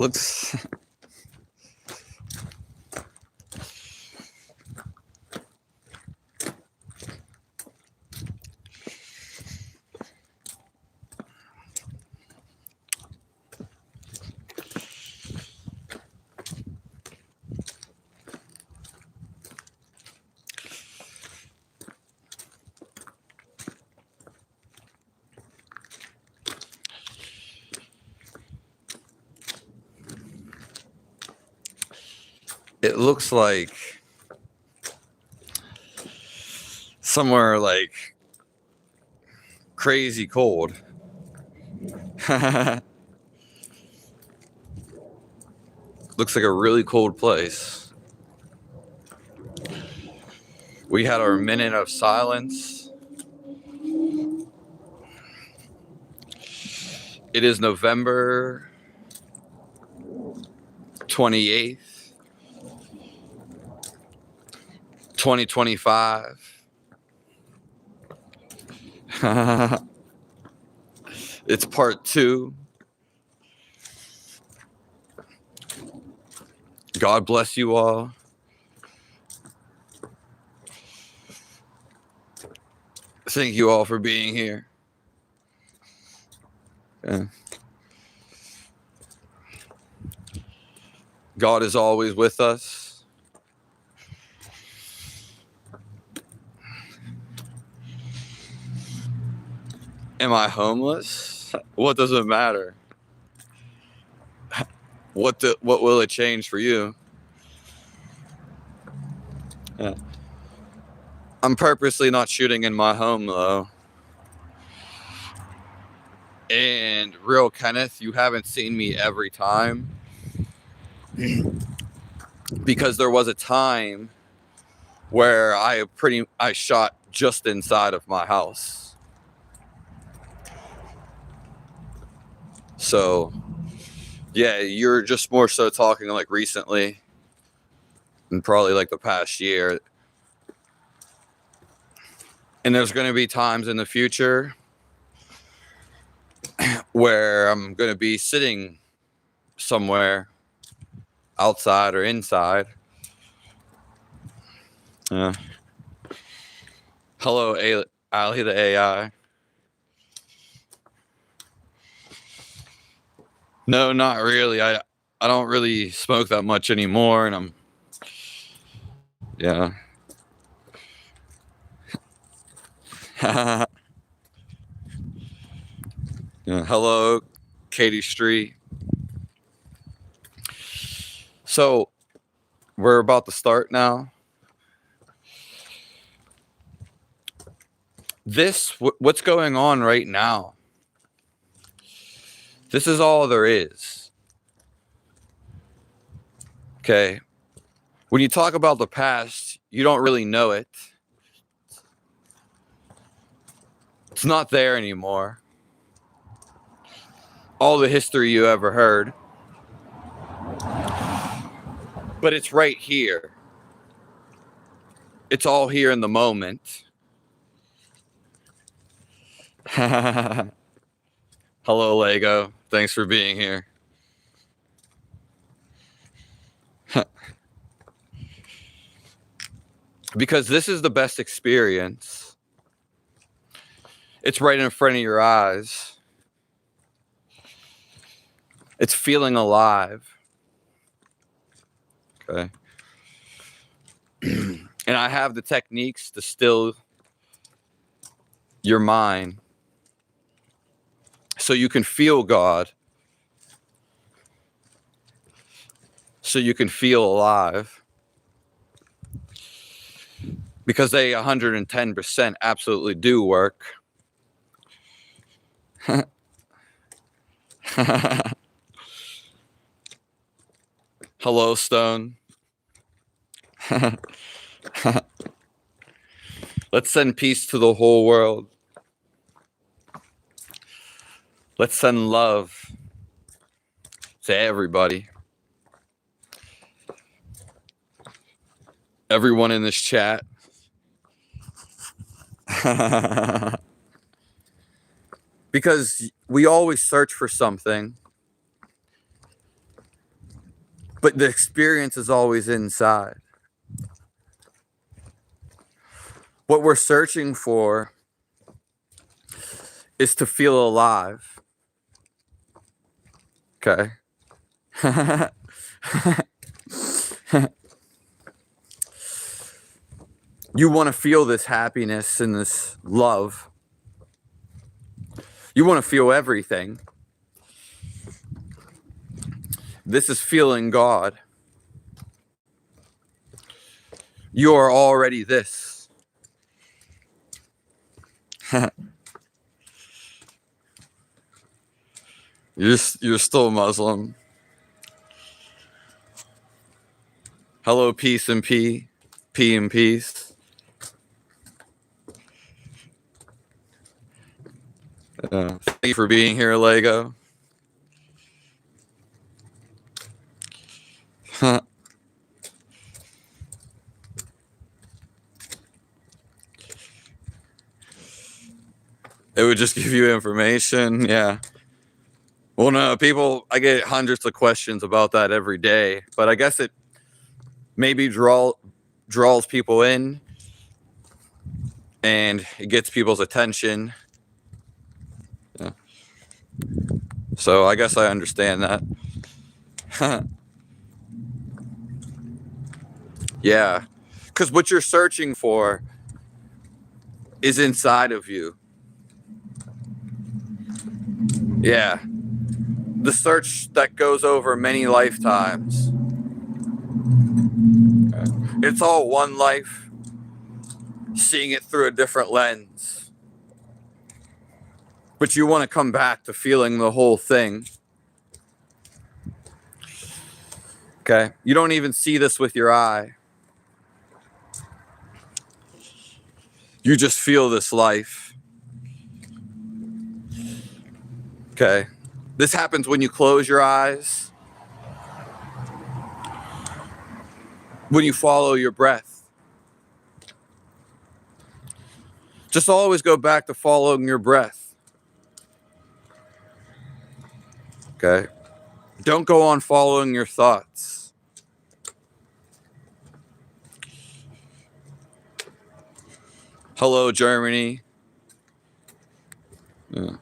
Looks it looks like somewhere like crazy cold. Looks like a really cold place. We had our minute of silence. It is November 28th, 2025. It's part 2. God bless you all. Thank you all for being here. Yeah. God is always with us. Am I homeless? What does it matter? What will it change for you? Yeah. I'm purposely not shooting in my home though. And real Kenneth, you haven't seen me every time because there was a time where I shot just inside of my house. So yeah, you're just more so talking like recently and probably like the past year. And there's going to be times in the future where I'm going to be sitting somewhere outside or inside. Hello, Ali the AI. No, not really. I don't really smoke that much anymore, and yeah. Yeah. Hello, Katie Street. So we're about to start now. What's going on right now? This is all there is. Okay. When you talk about the past, you don't really know it. It's not there anymore. All the history you ever heard. But it's right here. It's all here in the moment. Hello, Lego. Thanks for being here. Because this is the best experience. It's right in front of your eyes. It's feeling alive. Okay. And I have the techniques to still your mind so you can feel God, so you can feel alive, because they 110% absolutely do work. Hello, Stone. Let's send peace to the whole world. Let's send love to everybody. Everyone in this chat. Because we always search for something. But the experience is always inside. What we're searching for is to feel alive. Okay. You want to feel this happiness and this love. You want to feel everything. This is feeling God. You are already this. You're still Muslim. Hello, peace and P and peace. Thank you for being here, Lego. It would just give you information. Yeah. Well, no, I get hundreds of questions about that every day, but I guess it maybe draws people in and it gets people's attention. Yeah. So I guess I understand that. Yeah. Because what you're searching for is inside of you. Yeah. The search that goes over many lifetimes. It's all one life, seeing it through a different lens. But you want to come back to feeling the whole thing. Okay? You don't even see this with your eye. You just feel this life. Okay? This happens when you close your eyes. When you follow your breath. Just always go back to following your breath. Okay? Don't go on following your thoughts. Hello, Germany. Yeah.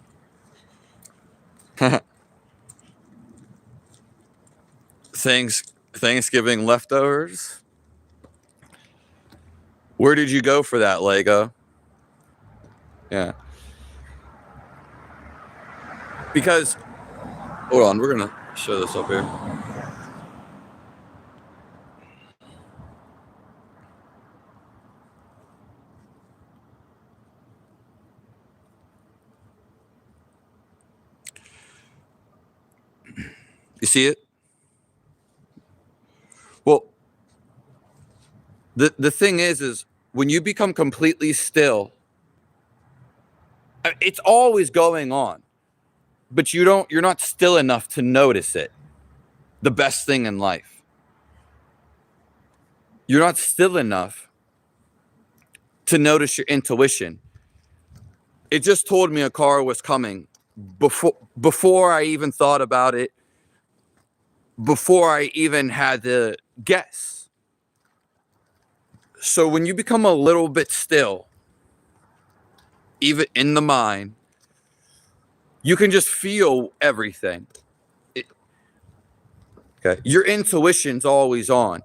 Thanksgiving leftovers. Where did you go for that, Lego? Yeah. Because, hold on, we're gonna show this up here. You see it? Well, the thing is when you become completely still, it's always going on, but you're not still enough to notice it. The best thing in life. You're not still enough to notice your intuition. It just told me a car was coming before I even thought about it, before I even had to guess. So when you become a little bit still, even in the mind, you can just feel everything. Okay. Your intuition's always on.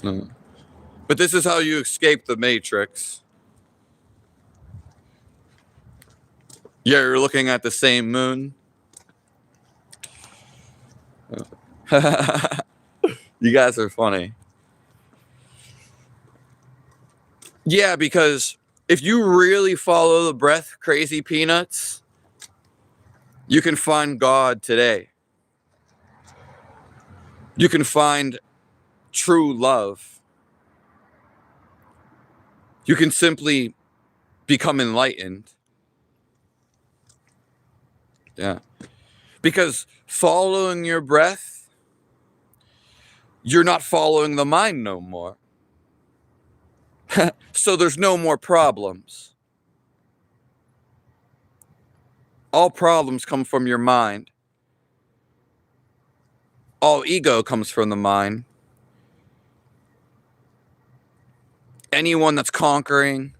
No. But this is how you escape the matrix. Yeah, you're looking at the same moon. You guys are funny. Yeah, because if you really follow the breath, crazy peanuts, you can find God today. You can find true love. You can simply become enlightened. Yeah. Because following your breath, you're not following the mind no more. So there's no more problems. All problems come from your mind. All ego comes from the mind. Anyone that's conquering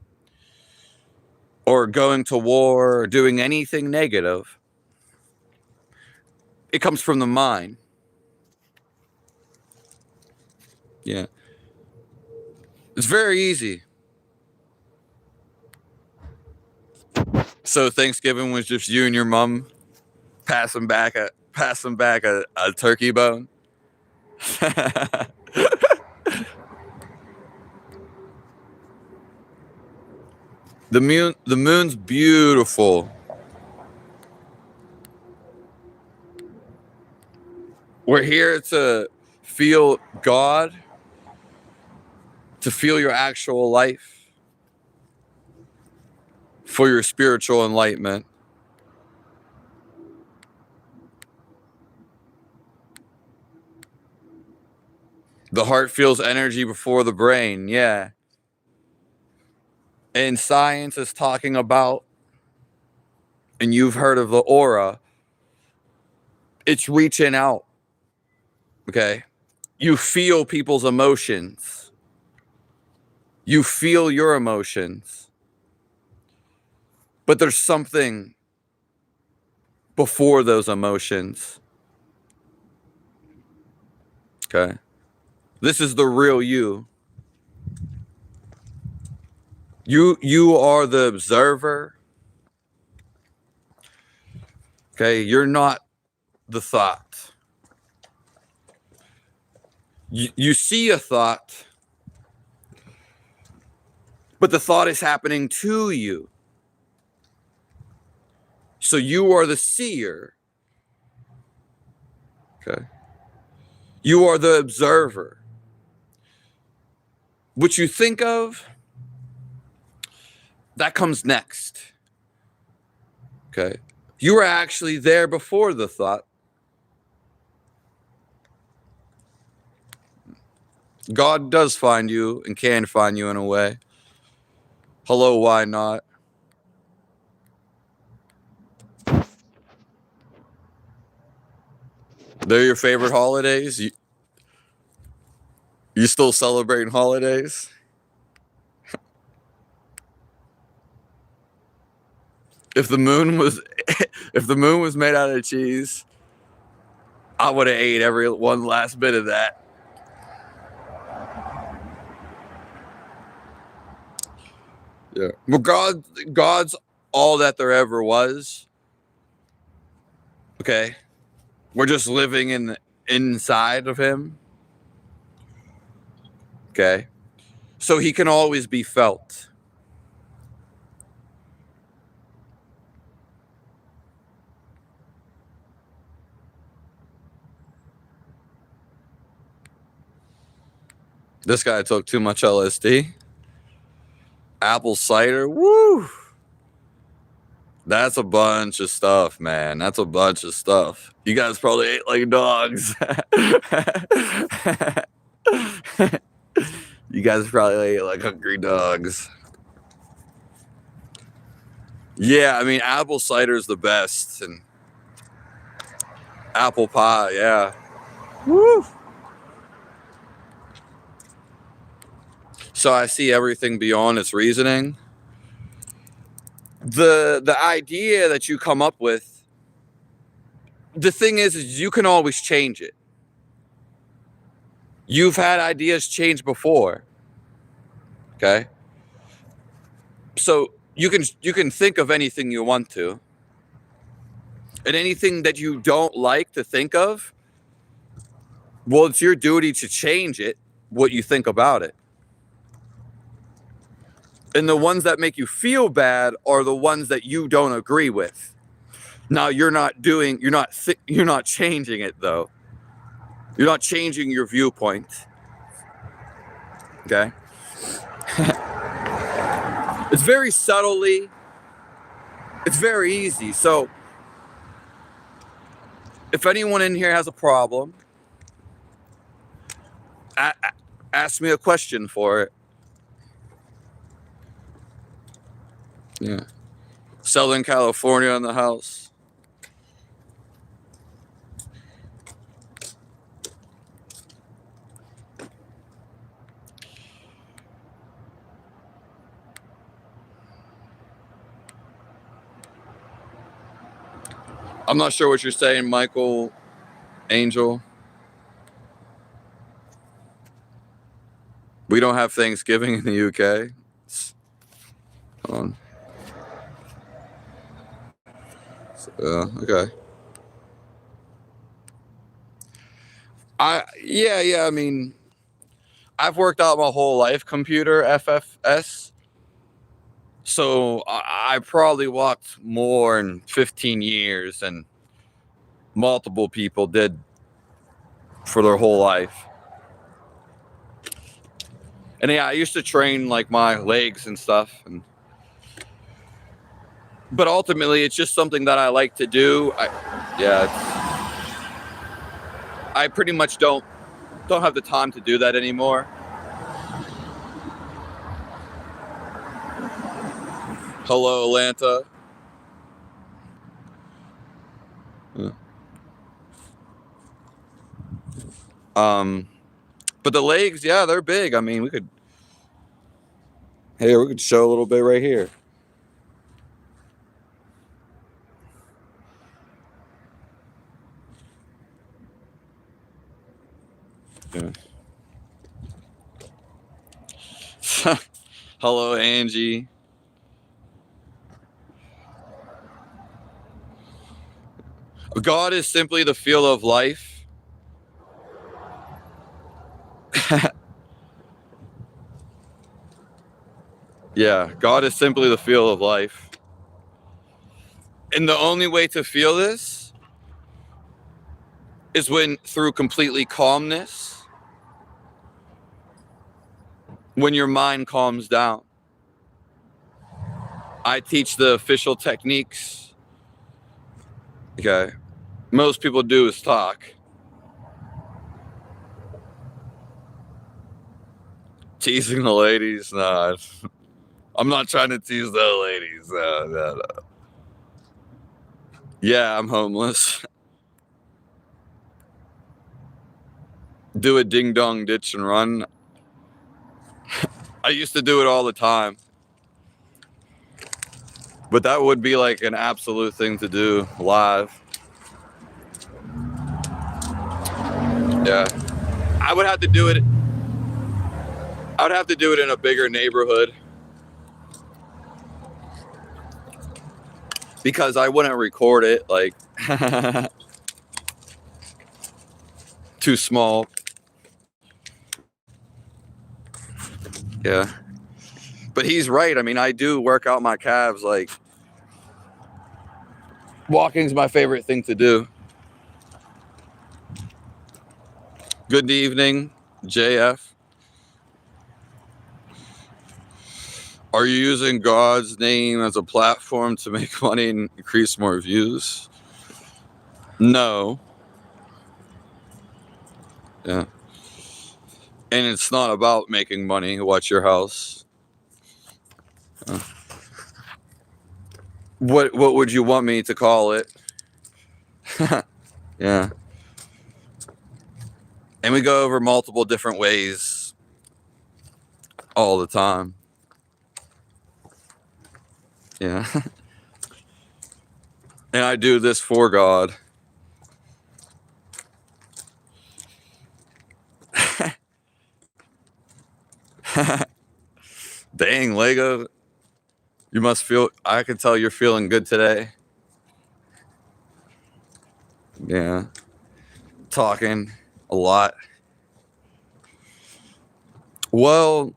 or going to war or doing anything negative, it comes from the mind. Yeah. It's very easy. So Thanksgiving was just you and your mom passing back a turkey bone. The moon's beautiful. We're here to feel God, to feel your actual life, for your spiritual enlightenment. The heart feels energy before the brain, yeah. And science is talking about, and you've heard of the aura, it's reaching out, okay? You feel people's emotions. You feel your emotions. But there's something before those emotions, okay? This is the real you. You are the observer. Okay, you're not the thought. You see a thought, but the thought is happening to you. So you are the seer. Okay. You are the observer. What you think of, that comes next. Okay. You were actually there before the thought. God does find you and can find you in a way. Hello, why not? They're your favorite holidays? You still celebrating holidays? If the moon was made out of cheese, I would have ate every one last bit of that. Yeah. Well, God's all that there ever was. Okay. We're just living inside of him. Okay. So he can always be felt. This guy took too much LSD. Apple cider. Woo! That's a bunch of stuff, man. That's a bunch of stuff. You guys probably ate like dogs. You guys probably ate like hungry dogs. Yeah, I mean, apple cider is the best. And apple pie, yeah. Woo! So I see everything beyond its reasoning. The idea that you come up with, the thing is you can always change it. You've had ideas change before. Okay? So you can think of anything you want to. And anything that you don't like to think of, well, it's your duty to change it, what you think about it. And the ones that make you feel bad are the ones that you don't agree with. Now you're not changing it though. You're not changing your viewpoint. Okay? It's very subtly. It's very easy. So if anyone in here has a problem, ask me a question for it. Yeah. Southern California in the house. I'm not sure what you're saying, Michael Angel. We don't have Thanksgiving in the UK. Hold on. Okay. I mean, I've worked out my whole life computer FFS. So I probably walked more in 15 years than multiple people did for their whole life. And yeah, I used to train like my legs and stuff. But ultimately, it's just something that I like to do. I pretty much don't have the time to do that anymore. Hello, Atlanta. But the legs, yeah, they're big. I mean, we could show a little bit right here. Yeah. Hello, Angie. God is simply the feel of life. Yeah, God is simply the feel of life. And the only way to feel this is when through completely calmness, when your mind calms down. I teach the official techniques. Okay. Most people do is talk. Teasing the ladies? Nah. I'm not trying to tease the ladies. No. Yeah, I'm homeless. Do a ding dong ditch and run. I used to do it all the time. But that would be like an absolute thing to do live. Yeah. I would have to do it. I would have to do it in a bigger neighborhood. Because I wouldn't record it like too small. Yeah. But he's right. I mean, I do work out my calves. Like, walking's my favorite thing to do. Good evening, JF. Are you using God's name as a platform to make money and increase more views? No. Yeah. And it's not about making money. Watch your house. What would you want me to call it? Yeah. And we go over multiple different ways all the time. Yeah. And I do this for God. Dang, Lego. You must feel, I can tell you're feeling good today. Yeah. Talking a lot. Well,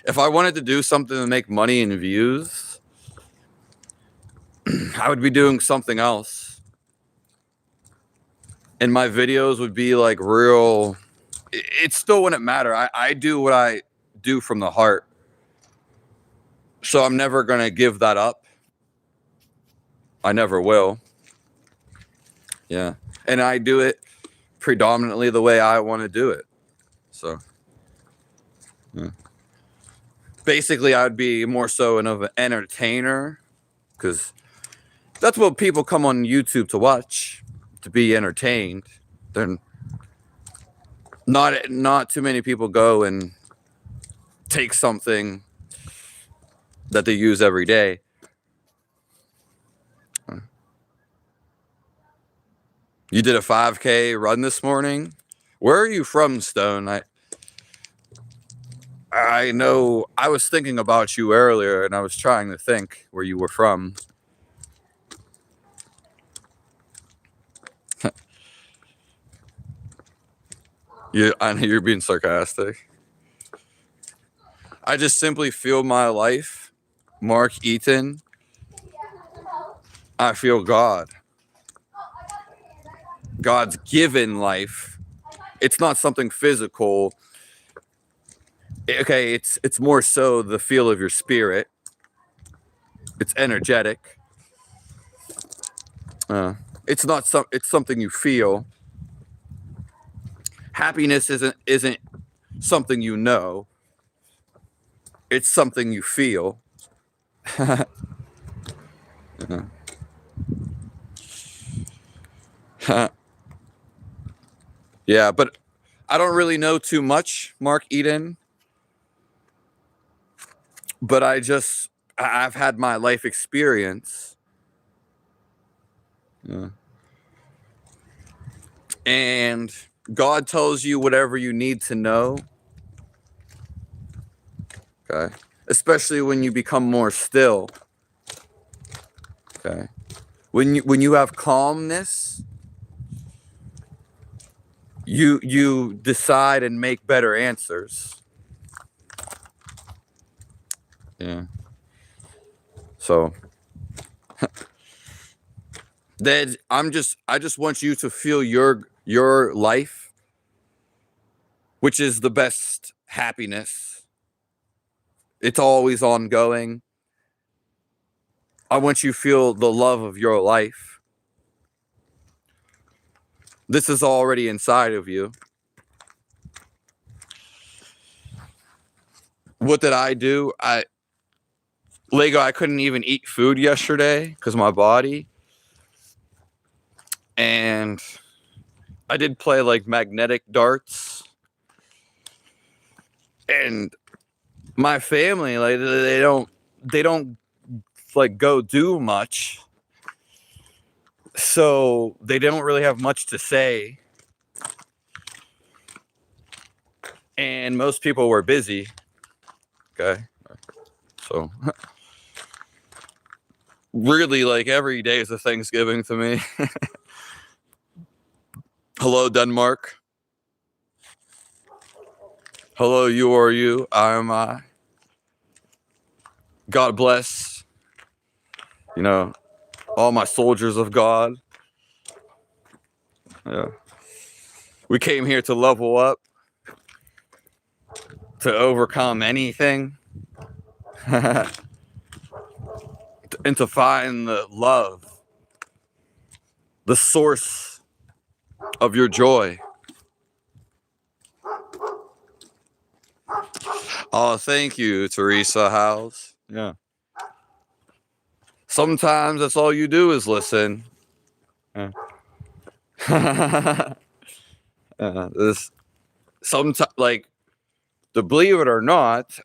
if I wanted to do something to make money and views, I would be doing something else. And my videos would be like real. It still wouldn't matter. I do what I do from the heart. So I'm never going to give that up. I never will. Yeah. And I do it predominantly the way I want to do it. So, yeah. Basically, I'd be more so of an entertainer, because that's what people come on YouTube to watch, to be entertained. Then not too many people go and take something that they use every day You did a 5K run this morning? Where are you from, Stone? I know I was thinking about you earlier, and I was trying to think where you were from. I know you're being sarcastic. I just simply feel my life, Mark Eaton. I feel God. God's given life. It's not something physical. Okay, it's more so the feel of your spirit. It's energetic. It's not it's something you feel. Happiness isn't something you know. It's something you feel. Yeah, but I don't really know too much, Mark Eden. But I've had my life experience. Yeah. And God tells you whatever you need to know. Okay. Especially when you become more still. Okay. When you have calmness, you decide and make better answers. Yeah. So then I just want you to feel your life, which is the best happiness. It's always ongoing. I want you to feel the love of your life. This is already inside of you. What did I do? I couldn't even eat food yesterday because of my body. And I did play like magnetic darts. And my family, like they don't like go do much. So they don't really have much to say. And most people were busy. Okay. So really, like every day is a Thanksgiving to me. Hello, Denmark. Hello, you are you. I am I. God bless, all my soldiers of God. Yeah. We came here to level up, to overcome anything, and to find the love, the source of your joy. Oh, thank you, Teresa House. Yeah. Sometimes that's all you do is listen. Yeah. This sometimes, like, to believe it or not,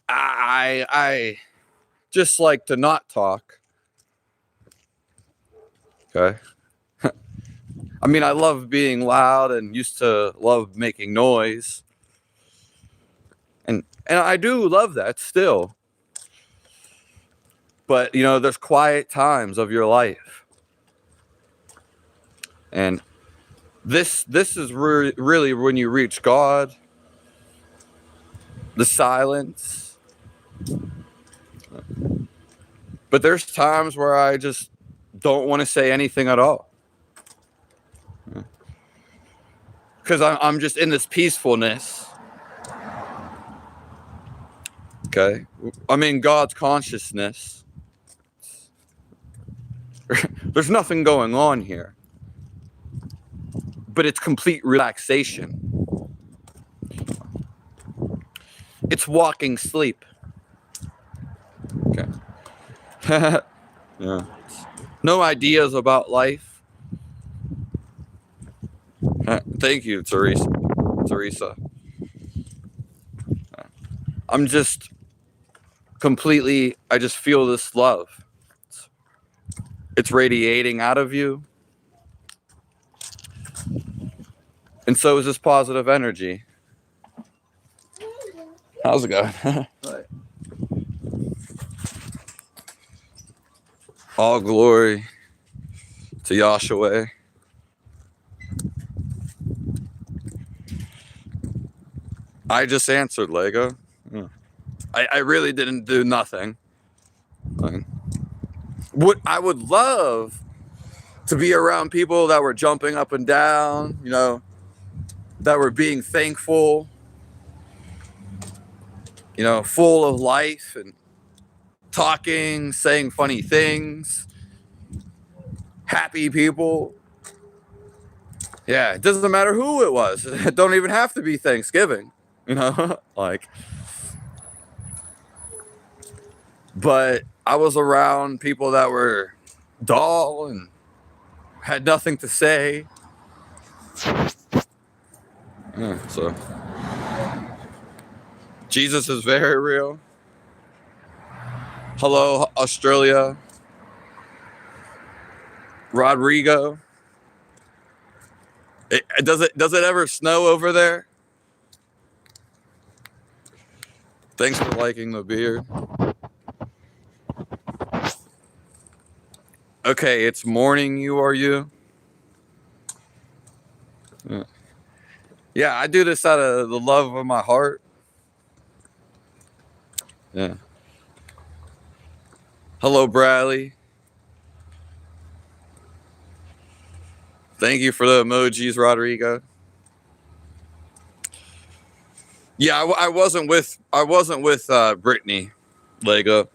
I just like to not talk. Okay. I mean, I love being loud and used to love making noise. And I do love that still. But, there's quiet times of your life. And this is really when you reach God, the silence. But there's times where I just don't want to say anything at all. Because I'm just in this peacefulness. Okay. I'm in God's consciousness. There's nothing going on here. But it's complete relaxation. It's walking sleep. Okay. Yeah. No ideas about life. Thank you, Teresa. I'm just I just feel this love. It's radiating out of you. And so is this positive energy. How's it going? Right. All glory to Yahshua. I just answered, Lego. I really didn't do nothing. I would love to be around people that were jumping up and down, you know, that were being thankful, you know, full of life and talking, saying funny things, happy people. Yeah, it doesn't matter who it was. It don't even have to be Thanksgiving, you know, like. But I was around people that were dull and had nothing to say. Yeah, so Jesus is very real. Hello, Australia. Rodrigo. Does it ever snow over there? Thanks for liking the beard. Okay, it's morning. You are you. Yeah, I do this out of the love of my heart. Yeah. Hello, Bradley. Thank you for the emojis, Rodrigo. Yeah, I wasn't with Brittany, Lego.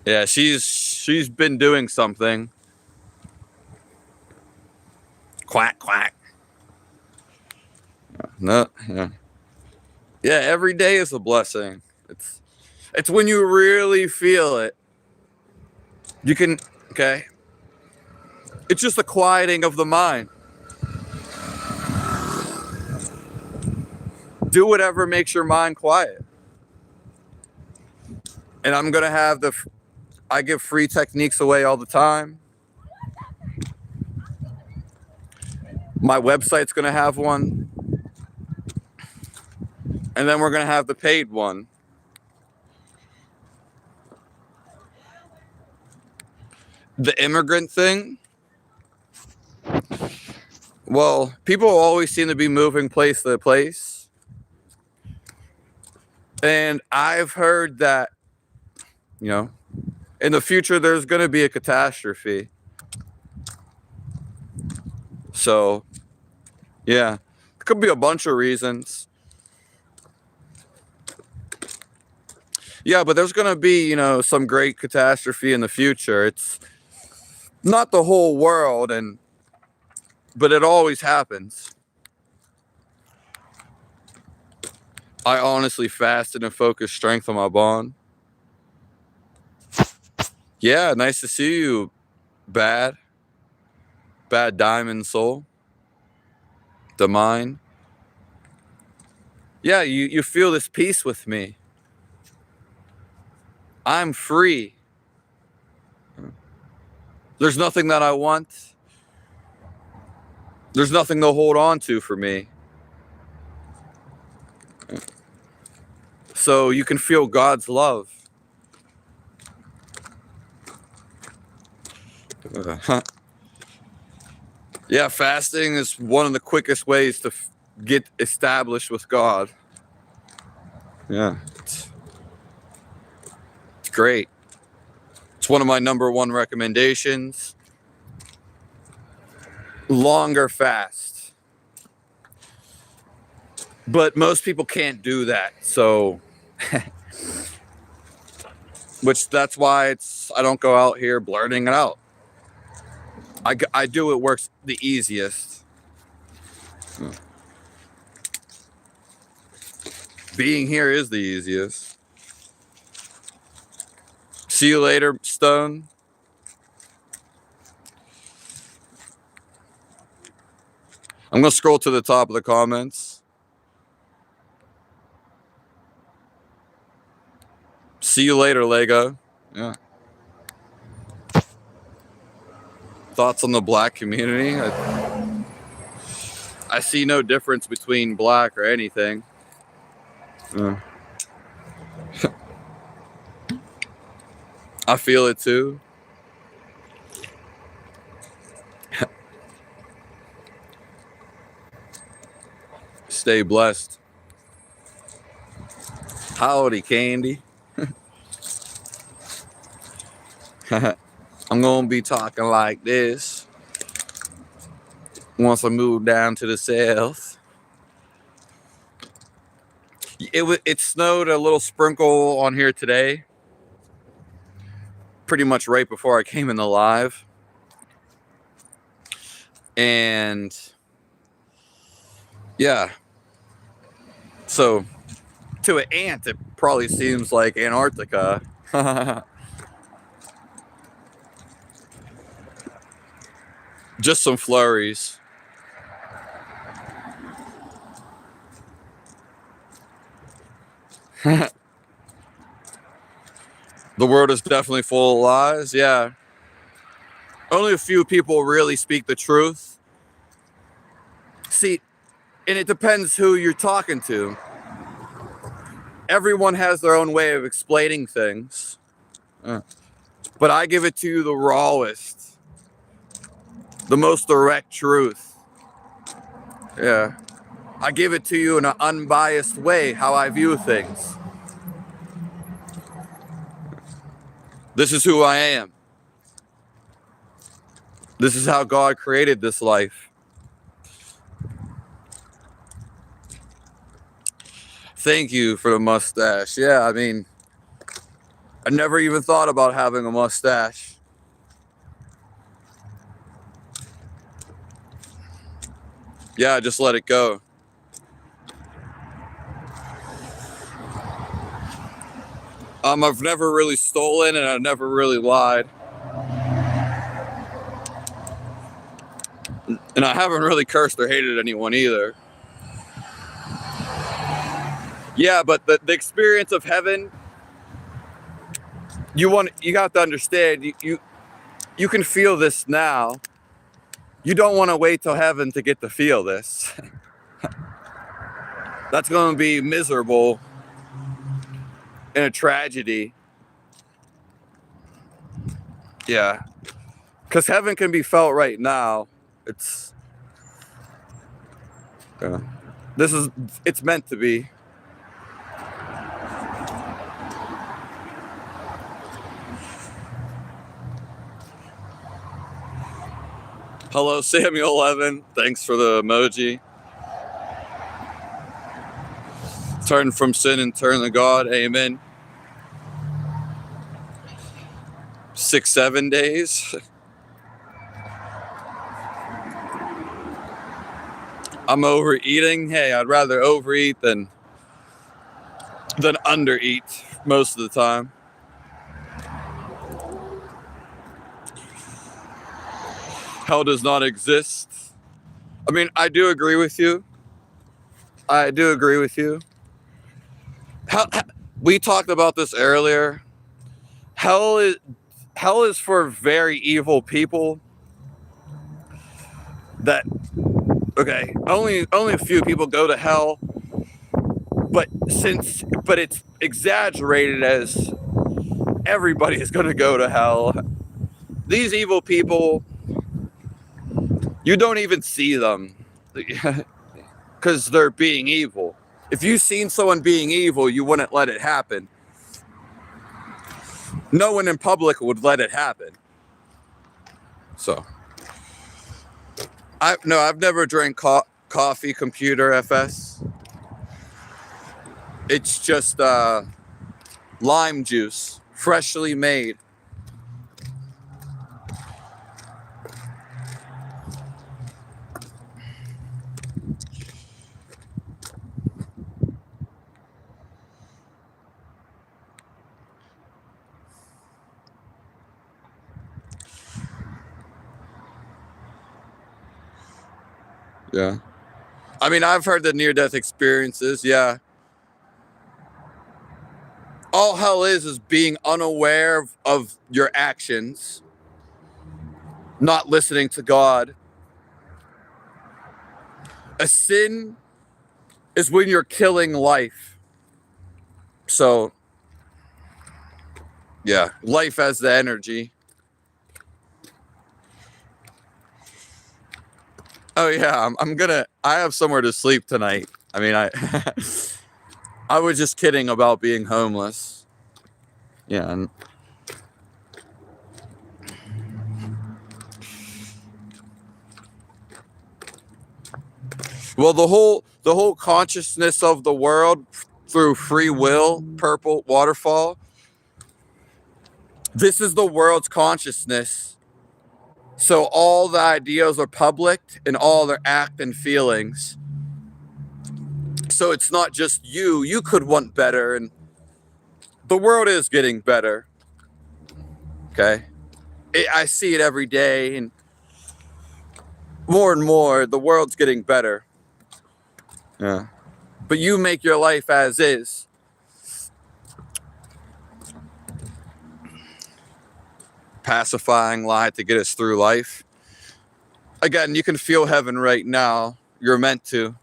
Yeah, she's been doing something. Quack quack. No, yeah. Yeah, every day is a blessing. It's when you really feel it. You can, okay. It's just a quieting of the mind. Do whatever makes your mind quiet. And I'm going to have I give free techniques away all the time. My website's going to have one. And then we're going to have the paid one. The immigrant thing. Well, people always seem to be moving place to place. And I've heard that, you know, in the future, there's going to be a catastrophe. So, yeah, it could be a bunch of reasons. Yeah, but there's going to be, you know, some great catastrophe in the future. It's not the whole world, but it always happens. I honestly fasted and focused strength on my bond. Yeah, nice to see you, Bad Diamond Soul. The mind. Yeah, you feel this peace with me. I'm free. There's nothing that I want. There's nothing to hold on to for me. So you can feel God's love. Yeah, fasting is one of the quickest ways to get established with God. Yeah, it's great. It's one of my number one recommendations. Longer fast. But most people can't do that. So, that's why I don't go out here blurting it out. I do it works the easiest. Being here is the easiest. See you later, Stone. I'm going to scroll to the top of the comments. See you later, Lego. Yeah. Thoughts on the black community? I see no difference between black or anything. I feel it too. Stay blessed. Howdy, Candy. I'm gonna be talking like this once I move down to the south. It snowed a little sprinkle on here today, pretty much right before I came in the live. And yeah, so to an ant, it probably seems like Antarctica. Just some flurries. The world is definitely full of lies. Yeah. Only a few people really speak the truth. See, and it depends who you're talking to. Everyone has their own way of explaining things. But I give it to you the rawest, the most direct truth. Yeah. I give it to you in an unbiased way, how I view things. This is who I am. This is how God created this life. Thank you for the mustache. Yeah, I mean, I never even thought about having a mustache. Yeah, just let it go. I've never really stolen and I've never really lied. And I haven't really cursed or hated anyone either. Yeah, but the experience of heaven, you got to understand, you can feel this now. You don't want to wait till heaven to get to feel this. That's going to be miserable and a tragedy. Yeah. Because heaven can be felt right now. It's meant to be. Hello, Samuel11. Thanks for the emoji. Turn from sin and turn to God. Amen. 6-7 days. I'm overeating. Hey, I'd rather overeat than undereat most of the time. Hell does not exist. I mean, I do agree with you. We talked about this earlier. Hell is for very evil people. Only a few people go to hell, but it's exaggerated as everybody is going to go to hell. These evil people, you don't even see them because they're being evil. If you've seen someone being evil, you wouldn't let it happen. No one in public would let it happen. So, I've never drank coffee, computer, FS. It's just lime juice, freshly made. Yeah. I mean, I've heard the near-death experiences, yeah. All hell is being unaware of your actions, not listening to God. A sin is when you're killing life. So, yeah, life has the energy. Oh yeah, I have somewhere to sleep tonight. I mean, I was just kidding about being homeless. Yeah. Well, the whole consciousness of the world through free will, purple waterfall. This is the world's consciousness. So all the ideas are public and all their act and feelings. So it's not just you. You could want better, and the world is getting better. Okay. I see it every day, and more, the world's getting better. Yeah. But you make your life as is. Pacifying lie to get us through life. Again, you can feel heaven right now. You're meant to.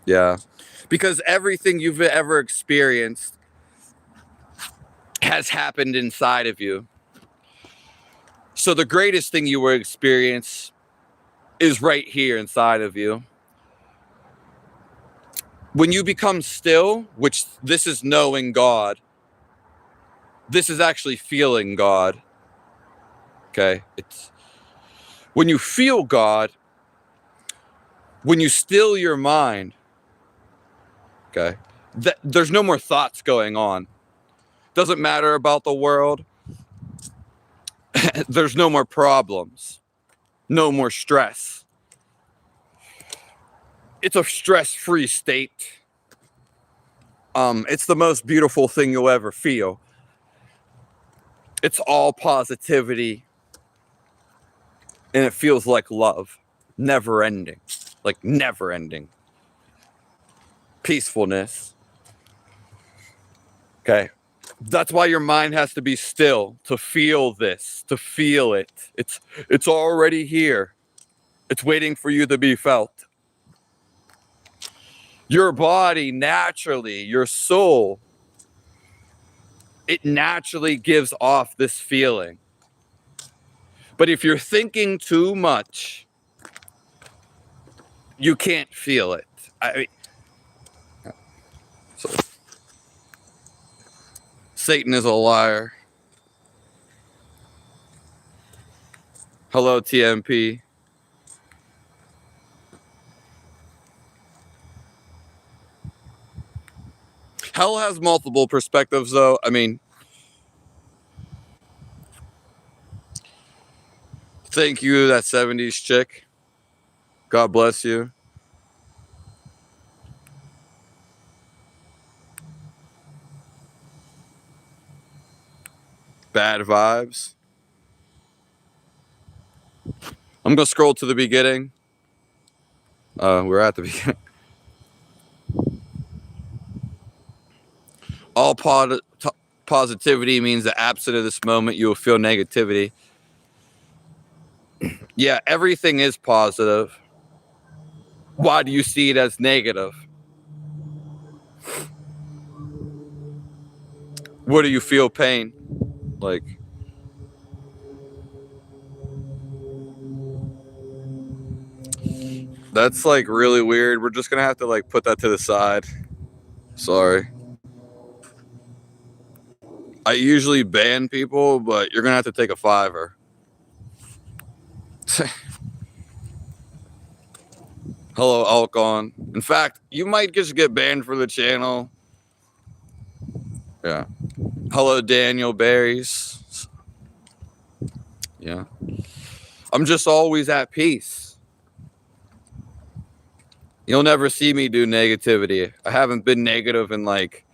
Yeah. Because everything you've ever experienced has happened inside of you. So the greatest thing you will experience is right here inside of you. When you become still, which this is knowing God, this is actually feeling God. Okay? It's when you feel God, when you still your mind, okay, there's no more thoughts going on. Doesn't matter about the world. There's no more problems. No more stress. It's a stress-free state. It's the most beautiful thing you'll ever feel. It's all positivity. And it feels like love. Never ending. Like never ending. Peacefulness. Okay. That's why your mind has to be still to feel this, to feel it. It's already here. It's waiting for you to be felt. Your body naturally, your soul, it naturally gives off this feeling. But if you're thinking too much, you can't feel it. So, Satan is a liar. Hello, TMP. Hell has multiple perspectives, though. I mean, thank you, that 70s chick. God bless you. Bad vibes. I'm going to scroll to the beginning. We're at the beginning. All positivity means that absent of this moment, you will feel negativity. Yeah, everything is positive. Why do you see it as negative? What do you feel pain? Like, that's like really weird. We're just going to have to like put that to the side. Sorry. I usually ban people, but you're going to have to take a $5. Hello, Alcon. In fact, you might just get banned for the channel. Yeah. Hello, Daniel Berries. Yeah. I'm just always at peace. You'll never see me do negativity. I haven't been negative in like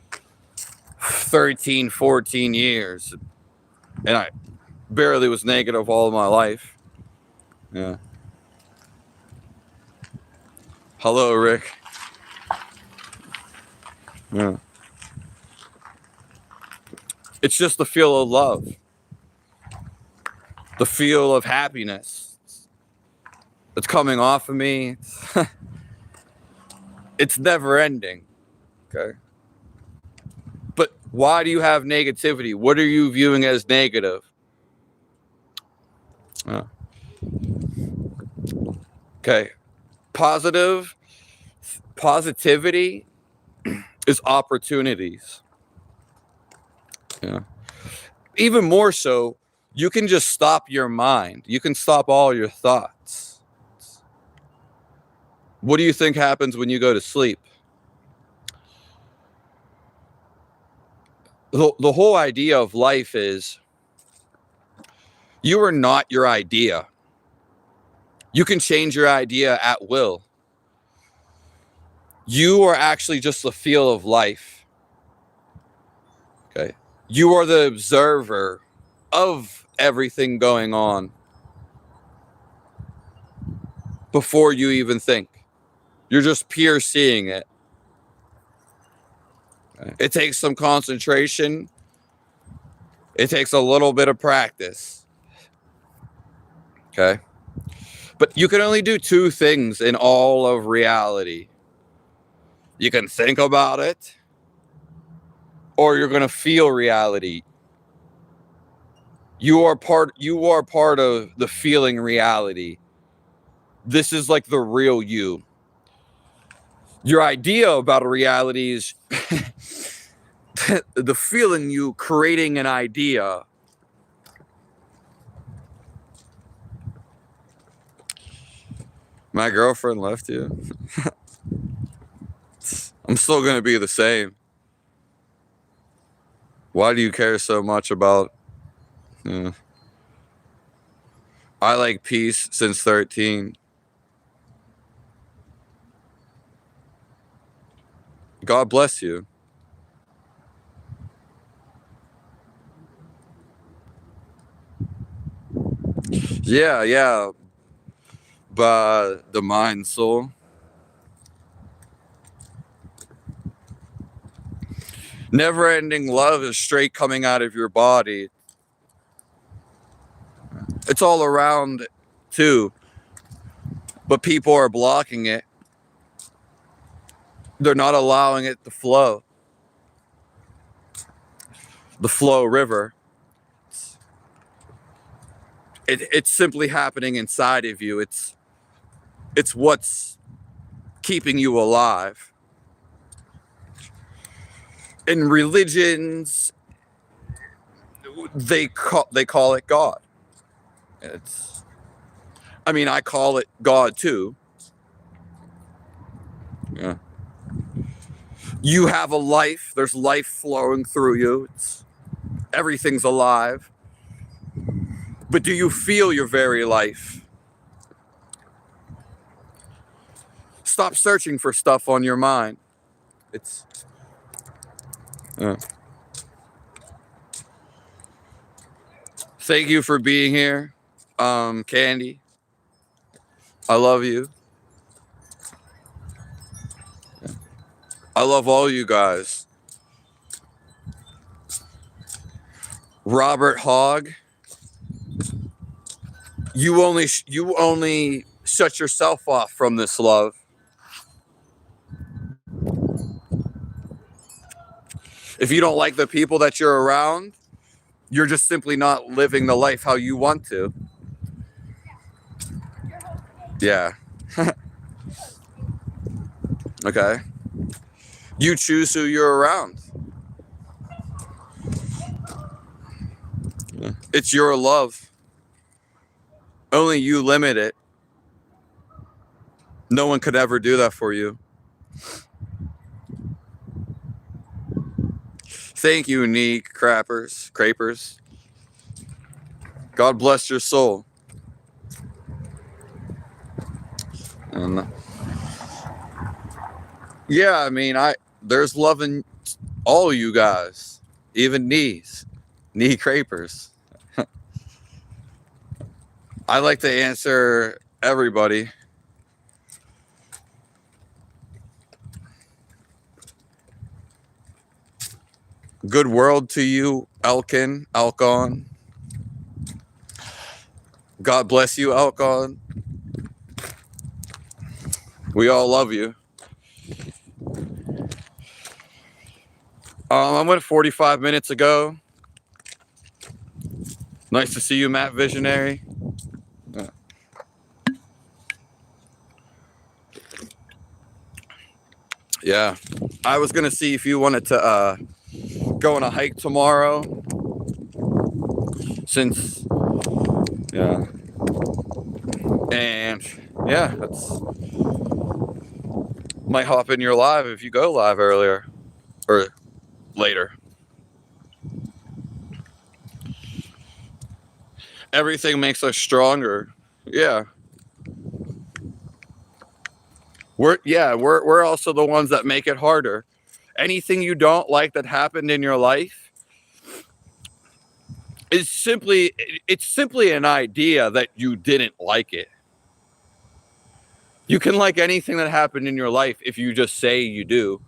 13, 14 years. And I barely was negative all of my life. Yeah. Hello, Rick. Yeah. It's just the feel of love. the feel of happiness that's coming off of me. It's never ending. Okay. But why do you have negativity? What are you viewing as negative? Okay. Positivity is opportunities. Yeah. Even more so, you can just stop your mind. You can stop all your thoughts. What do you think happens when you go to sleep? The whole idea of life is you are not your idea. You can change your idea at will. You are actually just the feel of life. Okay. You are the observer of everything going on before you even think. You're just pure seeing it. Okay. It takes some concentration. It takes a little bit of practice. Okay. But you can only do two things in all of reality. You can think about it, or you're going to feel reality. You are part of the feeling reality. This is like the real you. Your idea about a reality is the feeling you creating an idea. My girlfriend left you. I'm still going to be the same. Why do you care so much about... I like peace since 13. God bless you. Yeah. But the mind, soul. Never-ending love is straight coming out of your body. It's all around too, but people are blocking it. They're not allowing it to flow. The flow river. It's simply happening inside of you. It's what's keeping you alive. In religions, they call it God. I call it God too. Yeah. You have a life. There's life flowing through you. Everything's alive. But do you feel your very life? Stop searching for stuff on your mind. Thank you for being here, Candy. I love you. I love all you guys. Robert Hogg, you only shut yourself off from this love. If you don't like the people that you're around, you're just simply not living the life how you want to. Yeah. Okay. You choose who you're around. It's your love. Only you limit it. No one could ever do that for you. Thank you, knee crapers. God bless your soul. And yeah, there's love in all you guys, even knee crapers. I like to answer everybody. Good world to you, Alcon. God bless you, Alcon. We all love you. I went 45 minutes ago. Nice to see you, Matt Visionary. Yeah. I was going to see if you wanted to go on a hike tomorrow. Since, yeah. And, yeah, that's... Might hop in your live if you go live earlier. Or later. Everything makes us stronger. Yeah. We're also the ones that make it harder. Anything you don't like that happened in your life is simply an idea that you didn't like it. You can like anything that happened in your life if you just say you do.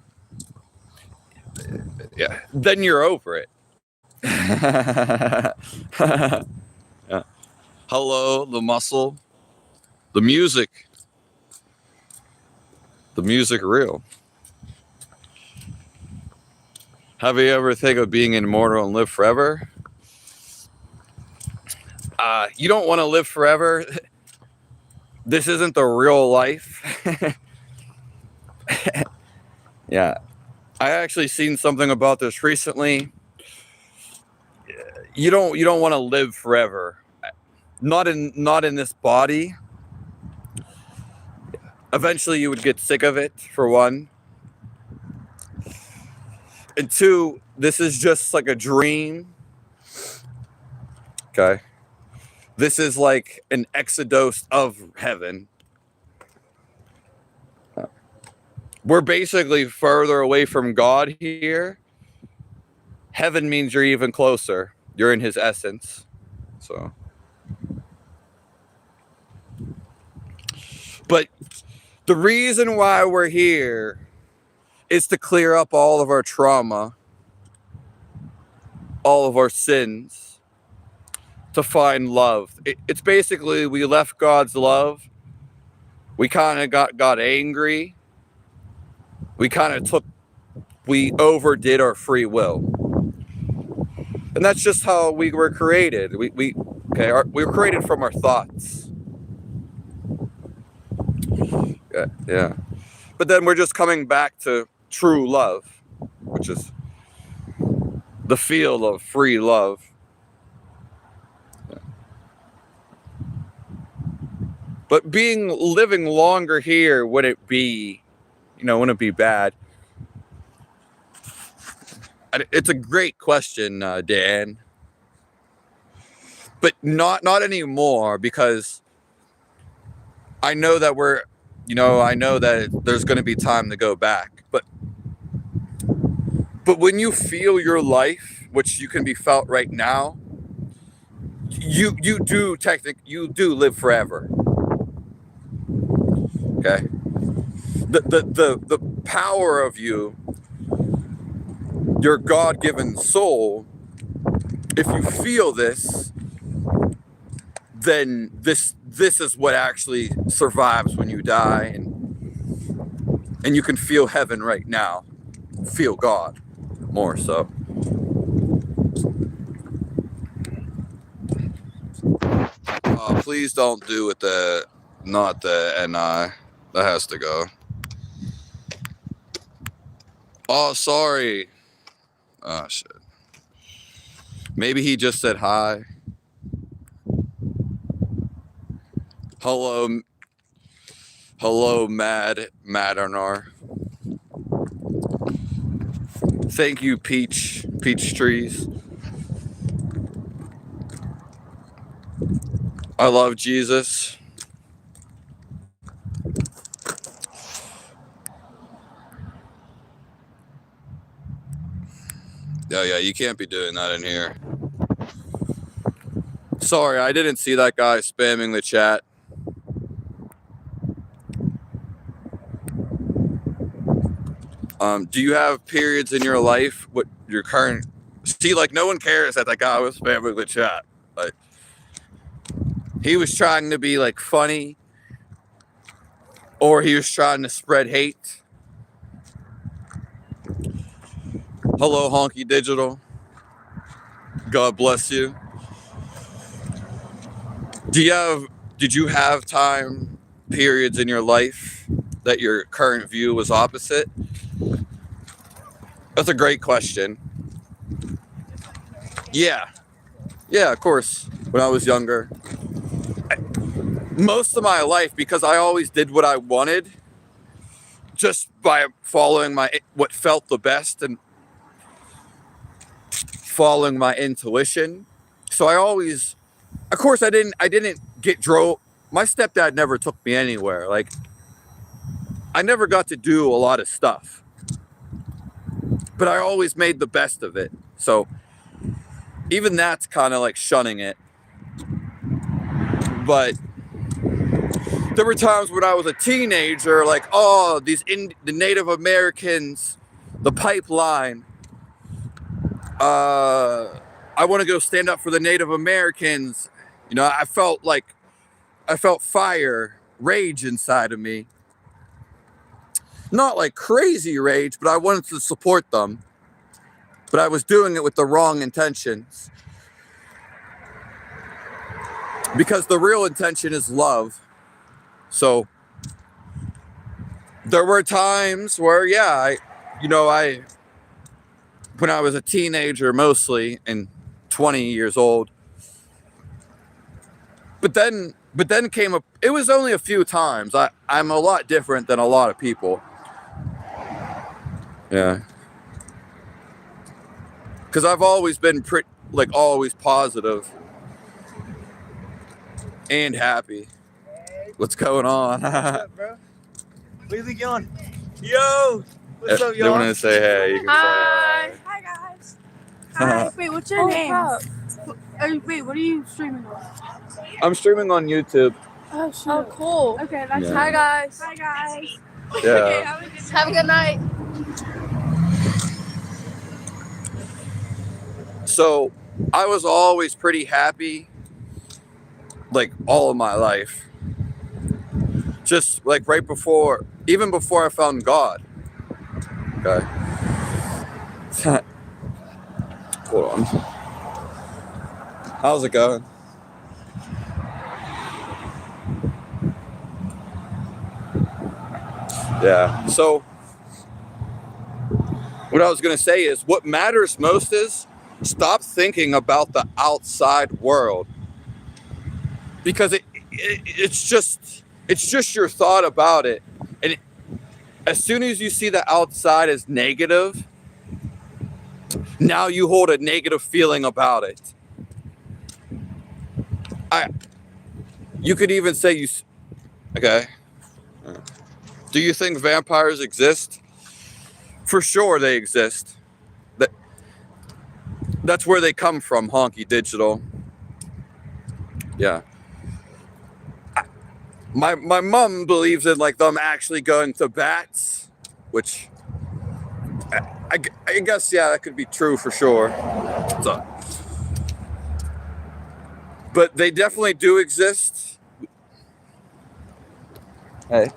Yeah. Then you're over it. Yeah. Hello, the muscle. The music real. Have you ever think of being immortal and live forever? You don't want to live forever. This isn't the real life. Yeah. I actually seen something about this recently. You don't want to live forever. Not in this body. Eventually you would get sick of it, for one. And two, this is just like a dream. Okay. This is like an exodus of heaven. We're basically further away from God here. Heaven means you're even closer. You're in his essence. So. But the reason why we're here is to clear up all of our trauma, all of our sins, to find love. It's basically we left God's love. We kind of got angry. We overdid our free will. And that's just how we were created. We were created from our thoughts. Yeah. But then we're just coming back to true love, which is the feel of free love. Yeah. But living longer here, wouldn't it be bad? It's a great question, Dan. But not anymore, because I know that there's going to be time to go back. But when you feel your life, which you can be felt right now, you do live forever. Okay? The power of you, your God-given soul, if you feel this, then this is what actually survives when you die, and you can feel heaven right now. Feel God more so. Please don't do with not the NI. That has to go. Oh, sorry. Oh, shit. Maybe he just said hi. Hello, Madanar. Thank you, Peach Trees. I love Jesus. Yeah, you can't be doing that in here. Sorry, I didn't see that guy spamming the chat. Do you have periods in your life? What your current... See, like, no one cares that guy was spamming the chat. Like, he was trying to be like funny, or he was trying to spread hate. Hello, Honky Digital. God bless you. Did you have time periods in your life that your current view was opposite? That's a great question. Yeah, of course. When I was younger, most of my life, because I always did what I wanted, just by following what felt the best and following my intuition. So I always, of course, I didn't get drove. My stepdad never took me anywhere. Like, I never got to do a lot of stuff, but I always made the best of it. So even that's kind of like shunning it. But there were times when I was a teenager, like, oh, the Native Americans, the pipeline. I want to go stand up for the Native Americans. You know, I felt fire, rage inside of me. Not like crazy rage, but I wanted to support them. But I was doing it with the wrong intentions. Because the real intention is love. So there were times where, yeah, when I was a teenager mostly, and 20 years old. But then it was only a few times. I'm a lot different than a lot of people. Yeah. Because I've always been always positive and happy. What's going on? What's up, bro? Where you going? Yo! What's up, y'all? They want to say hey. You can Hi. say Hi, guys. Hi. Wait, what's your name? Wait, what are you streaming on? I'm streaming on YouTube. Oh, shoot. Oh, cool. Okay, that's Yeah. Hi, guys. Hi, guys. Yeah. Okay, have a good night. So I was always pretty happy, like all of my life. Just like even before I found God. Okay. Hold on. How's it going? Yeah. So what I was going to say is what matters most is stop thinking about the outside world, because it's just your thought about it. And as soon as you see the outside as negative, now you hold a negative feeling about it. You could even say okay. Do you think vampires exist? For sure they exist. That's where they come from, Honky Digital. Yeah. My mom believes in like them actually going to bats, which I guess, yeah, that could be true for sure. So, but they definitely do exist. Hey.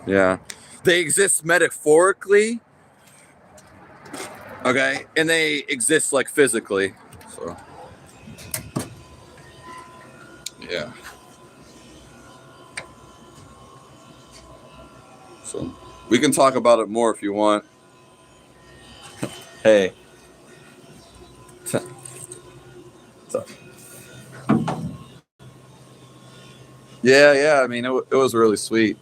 Yeah. They exist metaphorically. Okay. And they exist like physically. So, yeah. So, we can talk about it more if you want. Hey. So. Yeah. I mean, it was really sweet.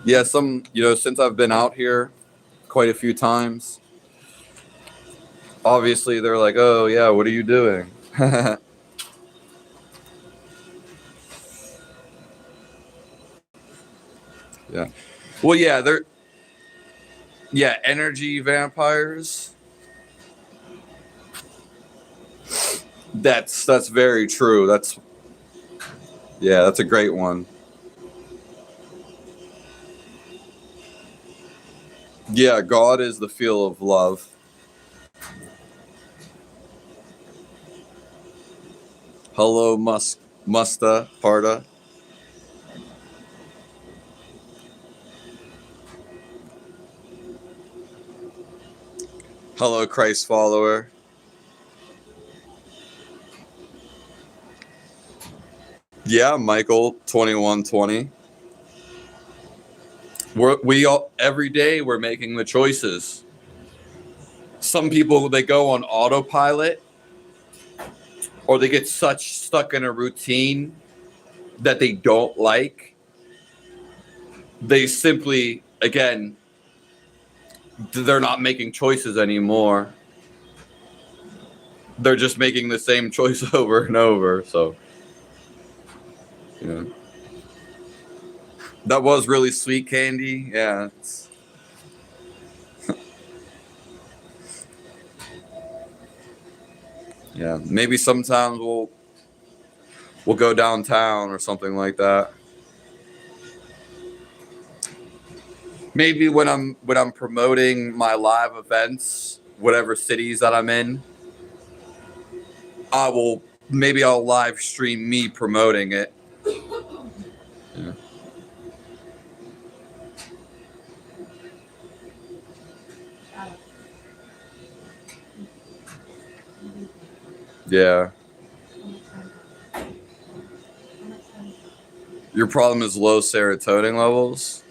Yeah, since I've been out here quite a few times, obviously they're like, oh, yeah, what are you doing? Yeah. Well, yeah, energy vampires. That's very true. That's a great one. Yeah, God is the feel of love. Hello, Musta, Parda. Hello, Christ follower. Yeah, Michael, 2120. We all, every day we're making the choices. Some people, they go on autopilot, or they get stuck in a routine that they don't like. They simply, again, they're not making choices anymore. They're just making the same choice over and over. So, yeah. That was really sweet, Candy. Yeah. Yeah. Maybe sometimes we'll go downtown or something like that. Maybe when I'm promoting my live events, whatever cities that I'm in, I'll live stream me promoting it. Yeah. Yeah. Your problem is low serotonin levels.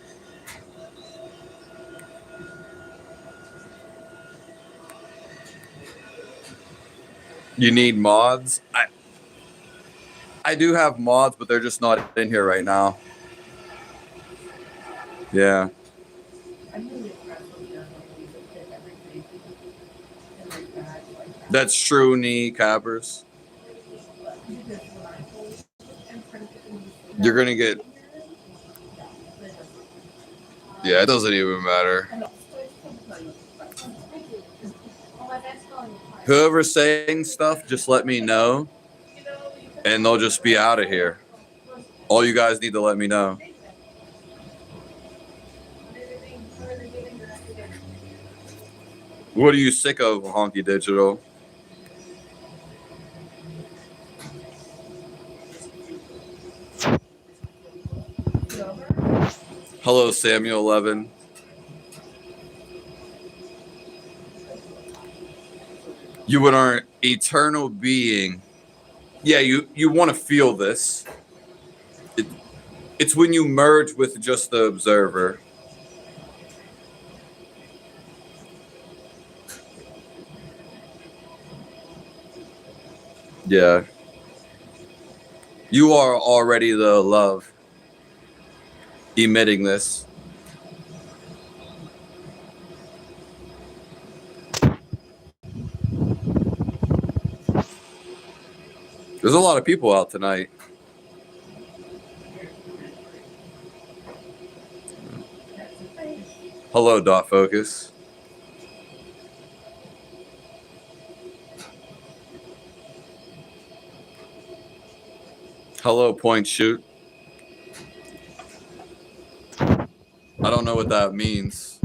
You need mods. I do have mods, but they're just not in here right now. Yeah. That's true, knee cappers. You're gonna get. Yeah, it doesn't even matter. Whoever's saying stuff, just let me know, and they'll just be out of here. All you guys need to let me know. What are you sick of, Honky Digital? Hello, Samuel Levin. You would are an eternal being. Yeah, you want to feel this. It's when you merge with just the observer. Yeah. You are already the love emitting this. There's a lot of people out tonight. Hello, Dot Focus. Hello, Point Shoot. I don't know what that means.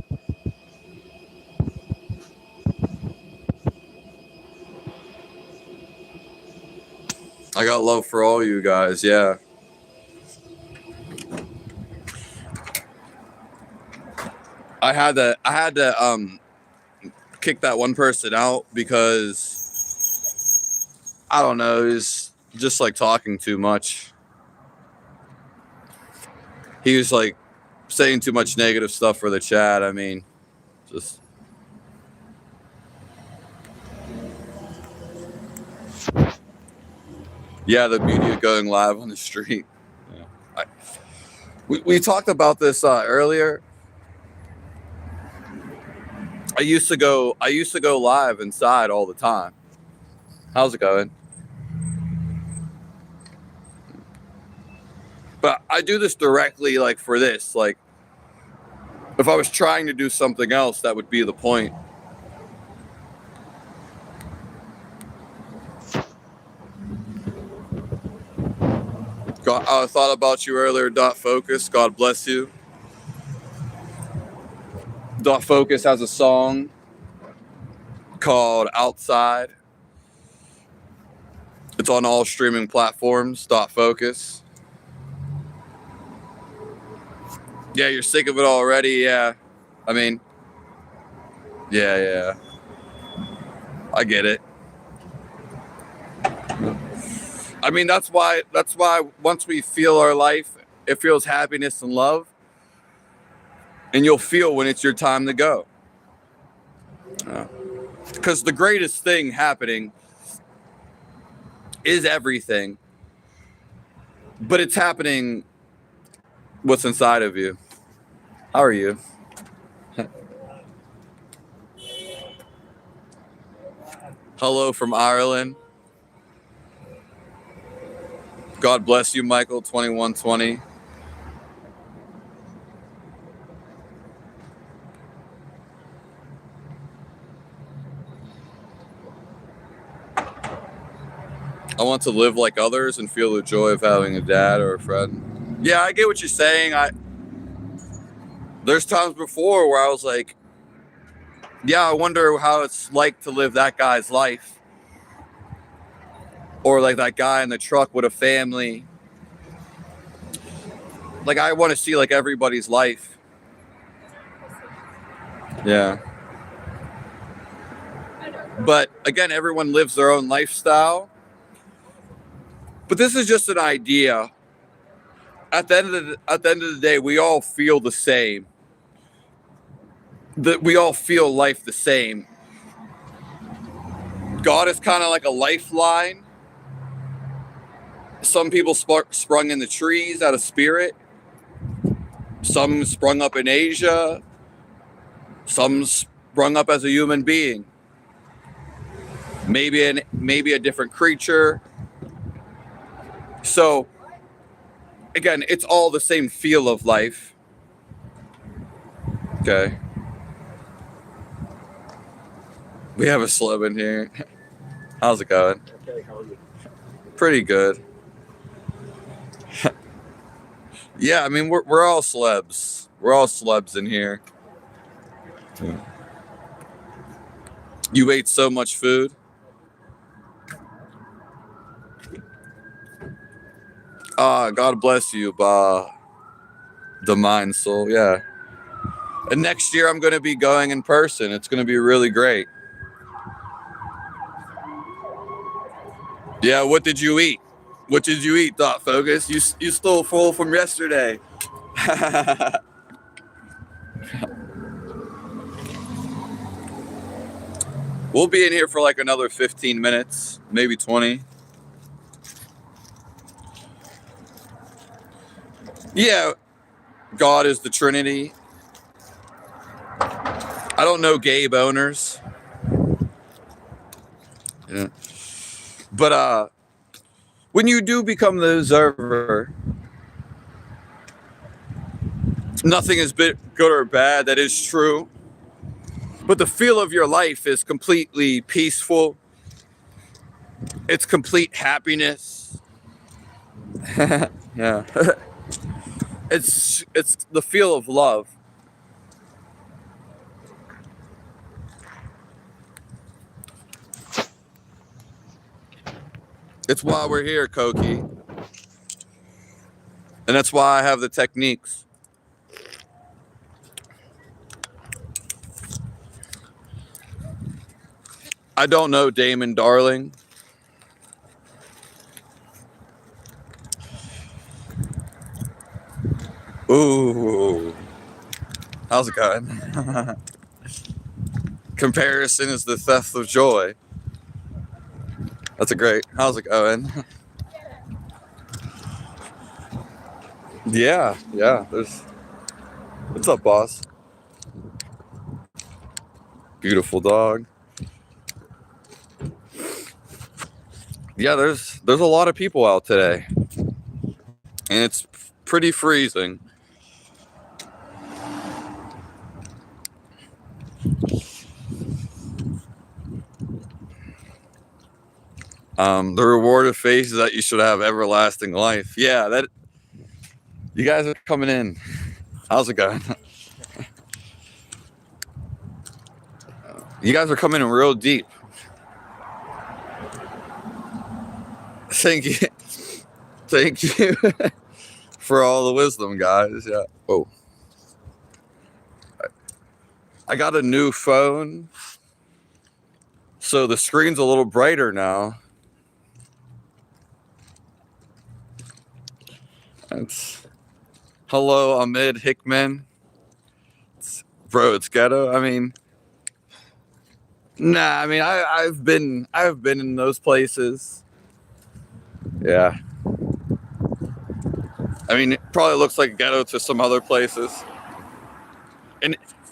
I got love for all you guys, yeah. I had to kick that one person out because I don't know, he's just like talking too much. He was like saying too much negative stuff for the chat. I mean, just yeah, the beauty of going live on the street. Yeah. We talked about this earlier. I used to go live inside all the time. How's it going? But I do this directly, like for this. Like, if I was trying to do something else, that would be the point. I thought about you earlier, Dot Focus. God bless you. Dot Focus has a song called Outside. It's on all streaming platforms. Focus. Yeah, you're sick of it already. Yeah. I mean, yeah. I get it. I mean, that's why once we feel our life, it feels happiness and love. And you'll feel when it's your time to go. Because the greatest thing happening is everything. But it's happening what's inside of you. How are you? Hello from Ireland. God bless you, Michael, 2120. I want to live like others and feel the joy of having a dad or a friend. Yeah, I get what you're saying. There's times before where I was like, yeah, I wonder how it's like to live that guy's life. Or like that guy in the truck with a family. Like, I want to see like everybody's life. Yeah. But again, everyone lives their own lifestyle. But this is just an idea. At the end of the day, we all feel the same. That we all feel life the same. God is kind of like a lifeline. Some people sprung in the trees out of spirit. Some sprung up in Asia. Some sprung up as a human being. Maybe a different creature. So, again, it's all the same feel of life. Okay. We have a celeb in here. How's it going? Okay, how are you? Pretty good. Yeah, I mean, we're all celebs. We're all celebs in here. Yeah. You ate so much food. God bless you, the mind soul. Yeah. And next year I'm going to be going in person. It's going to be really great. Yeah. What did you eat? What did you eat, Thought Focus? You stole full from yesterday. We'll be in here for like another 15 minutes, maybe 20. Yeah, God is the Trinity. I don't know gay boners. Yeah. But when you do become the observer, nothing is good or bad. That is true. But the feel of your life is completely peaceful. It's complete happiness. Yeah. It's the feel of love. It's why we're here, Koki. And that's why I have the techniques. I don't know Damon Darling. Ooh. How's it going? Comparison is the theft of joy. That's a great. How's it going? Yeah. There's. What's up, boss? Beautiful dog. Yeah, there's a lot of people out today, and it's pretty freezing. The reward of faith is that you should have everlasting life. Yeah, that. You guys are coming in. How's it going? You guys are coming in real deep. Thank you. Thank you for all the wisdom, guys. Yeah. Oh. I got a new phone, so the screen's a little brighter now. It's, hello, Ahmed Hickman. Bro, it's ghetto. I mean, nah. I mean, I've been in those places. Yeah. I mean, it probably looks like ghetto to some other places.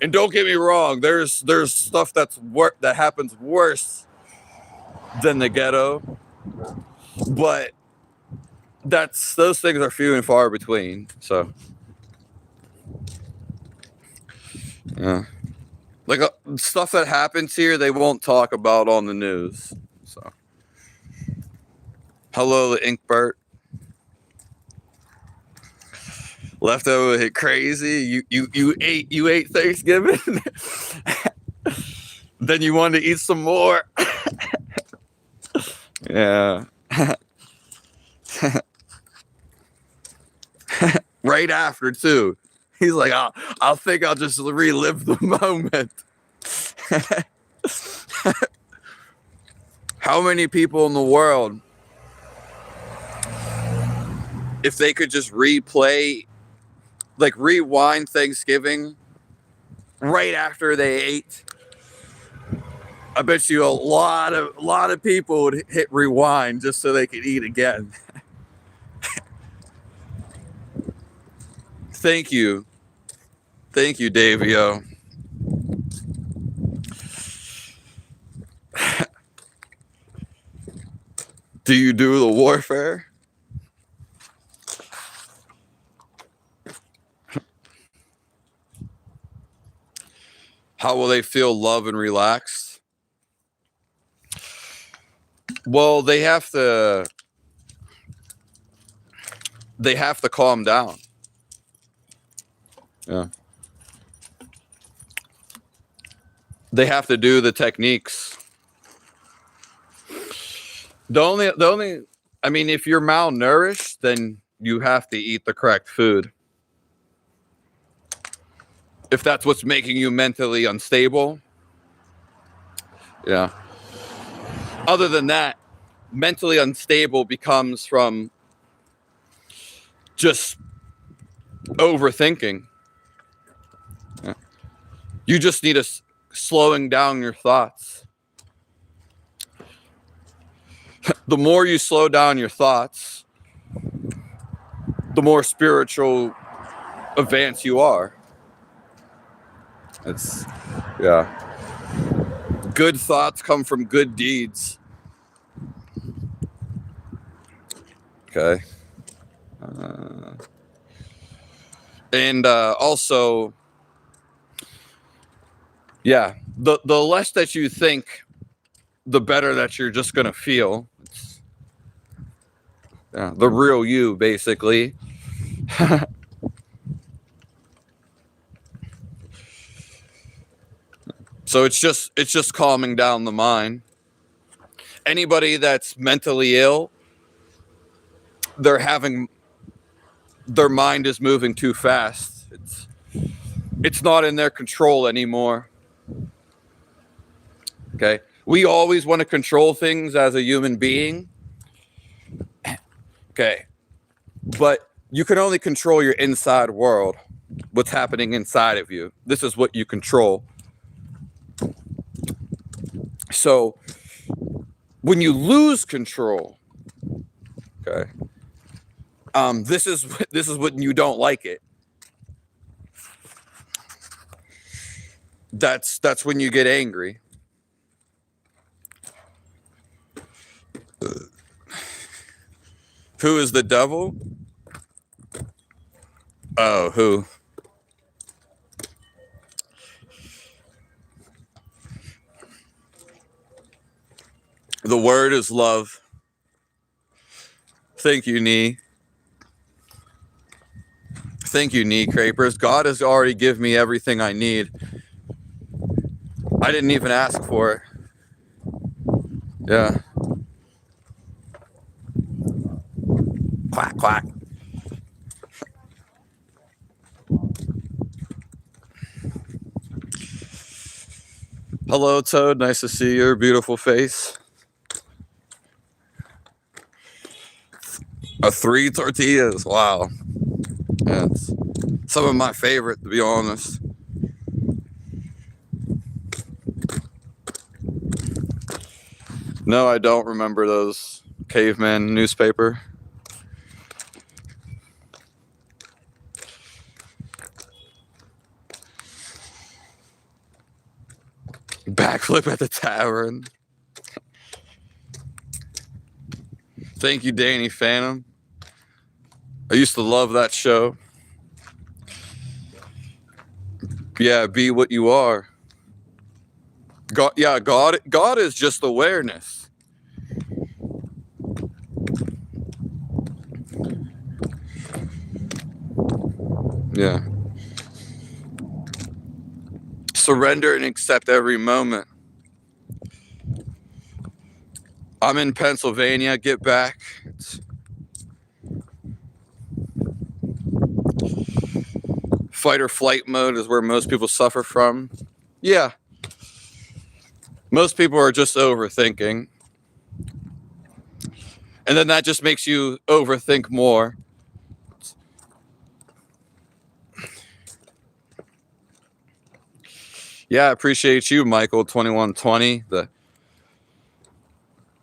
And don't get me wrong, there's stuff that happens worse than the ghetto, but those things are few and far between. So, yeah, like stuff that happens here, they won't talk about on the news. So, hello, Inkbert. Leftover hit crazy. You ate Thanksgiving, then you wanted to eat some more. Yeah. Right after too. He's like, I'll think I'll just relive the moment. How many people in the world, if they could just rewind Thanksgiving right after they ate, I bet you a lot of people would hit rewind just so they could eat again. Thank you, Davio. Do you do the warfare? How will they feel love and relaxed? Well, they have to calm down. Yeah. They have to do the techniques. The only I mean, if you're malnourished, then you have to eat the correct food. If that's what's making you mentally unstable. Yeah. Other than that, mentally unstable becomes from just overthinking. Yeah. You just need slowing down your thoughts. The more you slow down your thoughts, the more spiritual advance you are. Yeah. Good thoughts come from good deeds. Okay. And also, yeah, the less that you think, the better that you're just going to feel. Yeah, the real you, basically. So it's just calming down the mind. Anybody that's mentally ill, their mind is moving too fast. It's not in their control anymore. Okay? We always want to control things as a human being. Okay. But you can only control your inside world, what's happening inside of you. This is what you control. So when you lose control, okay, this is when you don't like it. That's when you get angry. Who is the devil? Oh, who? The word is love. Thank you, Nee. Thank you, Knee Crapers. God has already given me everything I need. I didn't even ask for it. Yeah. Quack, quack. Hello, Toad. Nice to see your beautiful face. 3 tortillas. Wow. That's some of my favorite, to be honest. No, I don't remember those caveman newspaper. Backflip at the tavern. Thank you, Danny Phantom. I used to love that show. Yeah, be what you are. God, yeah, God is just awareness. Yeah. Surrender and accept every moment. I'm in Pennsylvania. Get back. Fight or flight mode is where most people suffer from. Yeah. Most people are just overthinking. And then that just makes you overthink more. Yeah, I appreciate you, Michael 2120.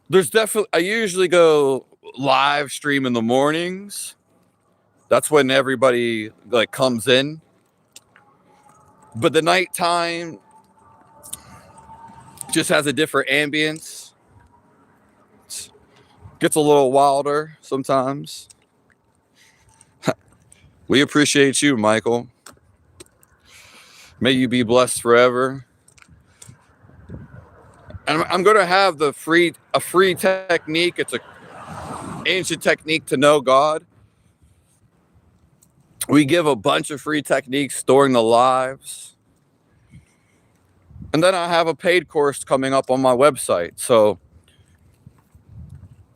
There's definitely, I usually go live stream in the mornings. That's when everybody like comes in. But the nighttime just has a different ambience. Gets a little wilder sometimes. We appreciate you, Michael. May you be blessed forever. And I'm going to have a free technique. It's an ancient technique to know God. We give a bunch of free techniques during the lives. And then I have a paid course coming up on my website. So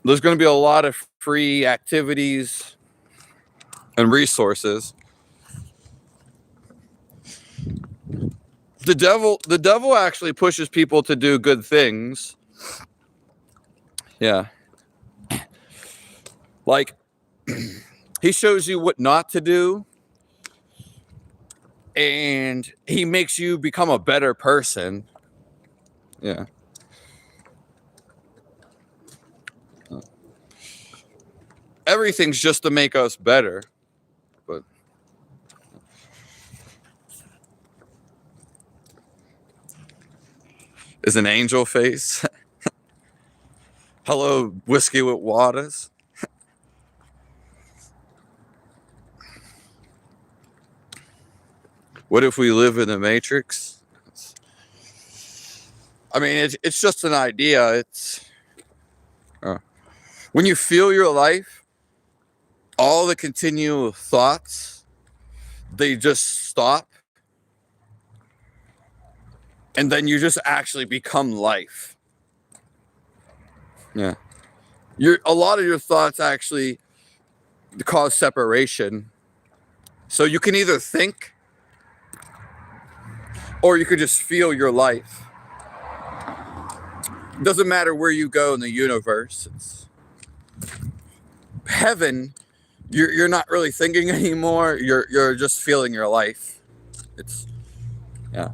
there's going to be a lot of free activities and resources. The devil actually pushes people to do good things. Yeah. Like, he shows you what not to do, and he makes you become a better person. Yeah. Everything's just to make us better. But is an angel face. Hello, Whiskey with Waters. What if we live in the Matrix? I mean, it's just an idea. It's when you feel your life, all the continual thoughts, they just stop. And then you just actually become life. Yeah. A lot of your thoughts actually cause separation. So you can either think or you could just feel your life. It doesn't matter where you go in the universe. It's heaven. You're not really thinking anymore. You're just feeling your life. It's yeah.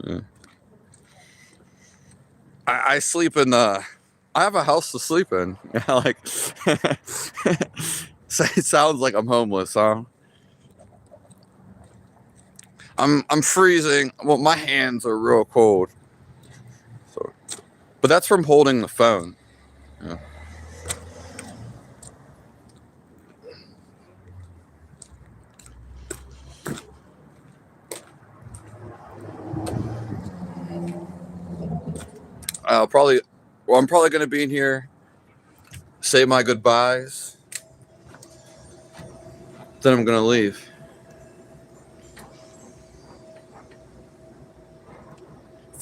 Yeah. I sleep in the. I have a house to sleep in. Yeah, like it sounds like I'm homeless, huh? I'm freezing. Well, my hands are real cold. So, but that's from holding the phone. Yeah. I'm probably going to be in here, say my goodbyes. Then I'm going to leave.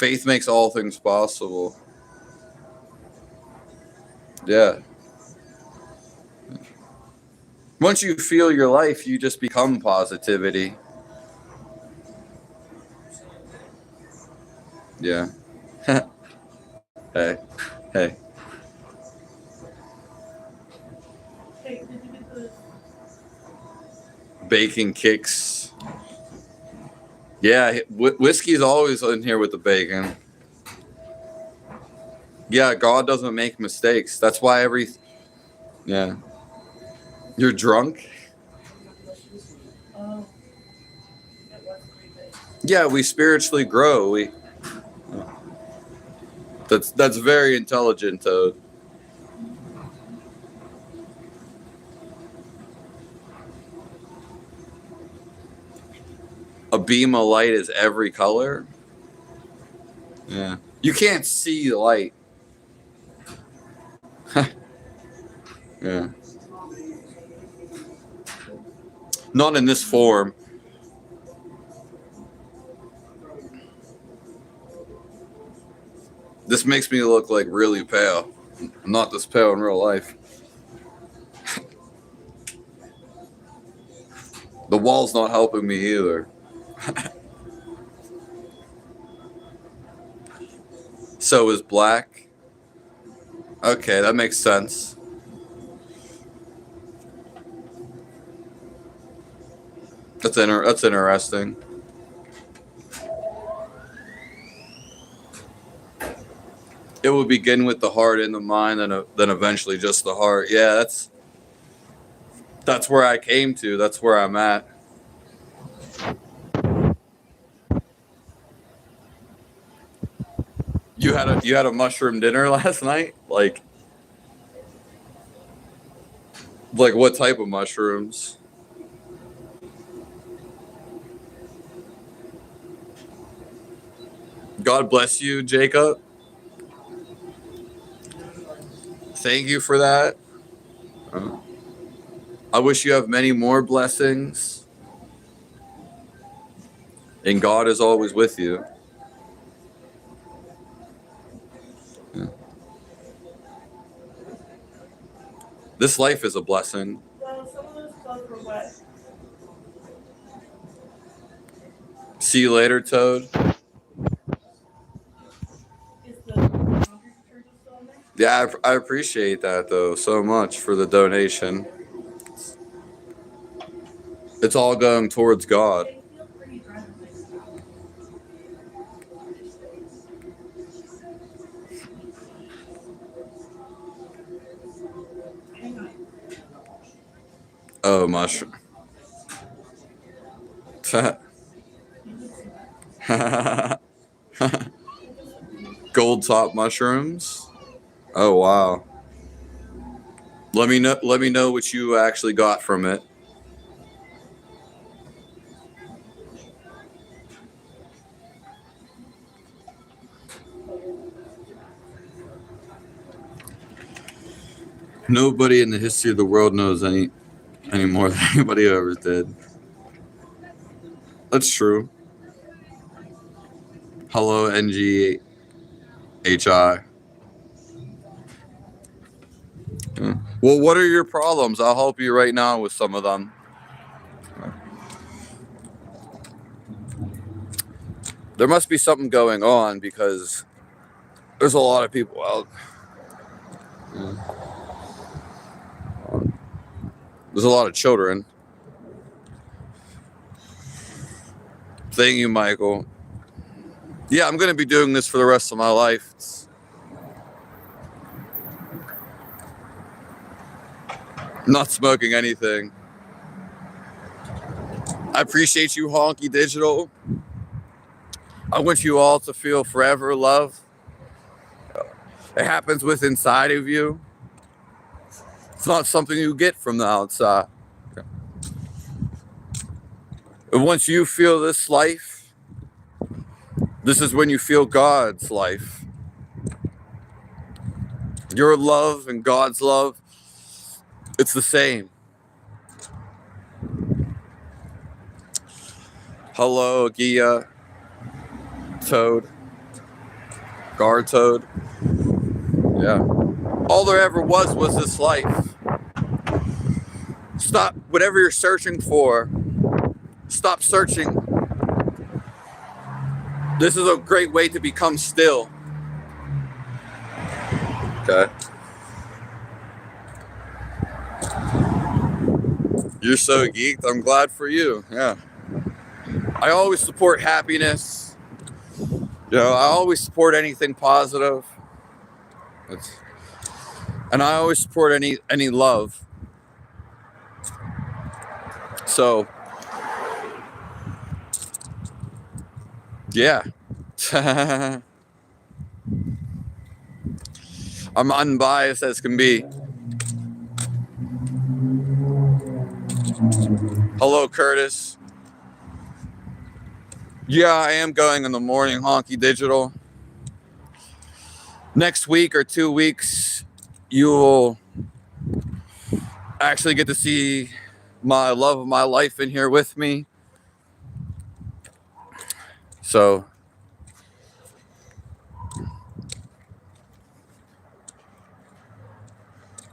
Faith makes all things possible. Yeah. Once you feel your life, you just become positivity. Yeah. Hey. Hey. Bacon kicks. Yeah, whiskey's always in here with the bacon. Yeah, God doesn't make mistakes. That's why yeah. You're drunk? Yeah, we spiritually grow. That's very intelligent, Toad. A beam of light is every color? Yeah. You can't see the light. Yeah. Not in this form. This makes me look like really pale. I'm not this pale in real life. The wall's not helping me either. So is black. Okay, that makes sense. That's interesting. It will begin with the heart and the mind, then eventually just the heart. Yeah, that's where I came to. That's where I'm at. You had a mushroom dinner last night? Like what type of mushrooms? God bless you, Jacob. Thank you for that. I wish you have many more blessings. And God is always with you. Yeah. This life is a blessing. Well, some of those clothes were wet. See you later, Toad. Is the laundry detergent still in there? Yeah, I appreciate that, though, so much for the donation. It's all going towards God. They feel pretty dry to think about. Hang on. Oh, mushroom. Gold top mushrooms. Oh wow. Let me know what you actually got from it. Nobody in the history of the world knows any more than anybody ever did. That's true. Hello, NGHI. Yeah. Well, what are your problems? I'll help you right now with some of them. There must be something going on because there's a lot of people out. Yeah. There's a lot of children. Thank you, Michael. Yeah, I'm going to be doing this for the rest of my life. I'm not smoking anything. I appreciate you, Honky Digital. I want you all to feel forever love. It happens within inside of you. It's not something you get from the outside. And once you feel this life, this is when you feel God's life. Your love and God's love, it's the same. Hello, Gia, Toad. Guard toad. Yeah. All there ever was this life. Stop whatever you're searching for. Stop searching. This is a great way to become still. Okay. You're so geeked. I'm glad for you. Yeah. I always support happiness. I always support anything positive. And I always support any love. So, yeah. I'm unbiased as can be. Hello, Curtis. Yeah, I am going in the morning, Honky Digital. Next week or 2 weeks, you will actually get to see my love of my life in here with me. So,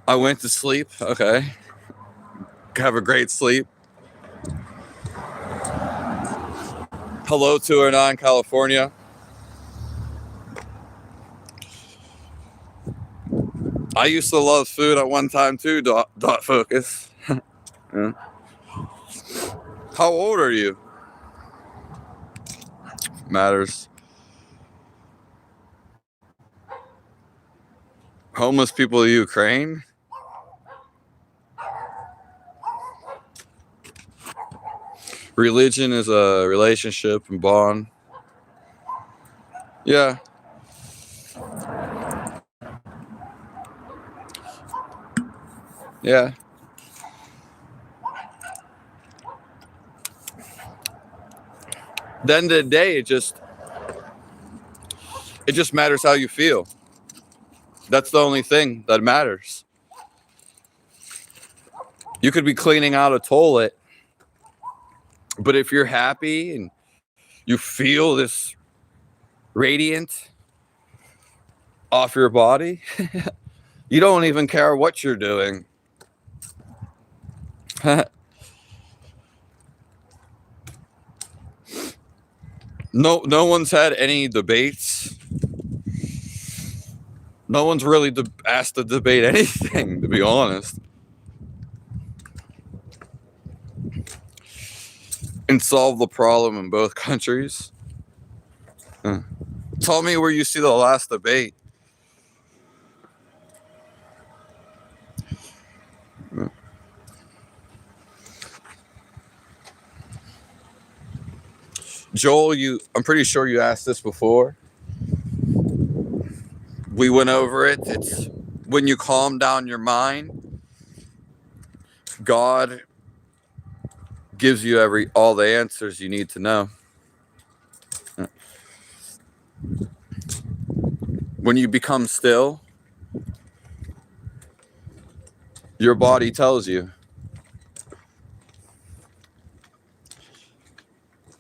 I went to sleep. Okay. Have a great sleep. Hello to Hernan, California. I used to love food at one time too, dot focus. Yeah. How old are you? Matters. Homeless people in Ukraine? Religion is a relationship and bond. Yeah. Yeah. At the end of the day, it just matters how you feel. That's the only thing that matters. You could be cleaning out a toilet, but if you're happy and you feel this radiant off your body, you don't even care what you're doing. No one's had any debates. No one's really asked to debate anything, to be honest. And solve the problem in both countries. Tell me where you see the last debate. Joel, I'm pretty sure you asked this before. We went over it. It's when you calm down your mind, God gives you all the answers you need to know. When you become still, your body tells you.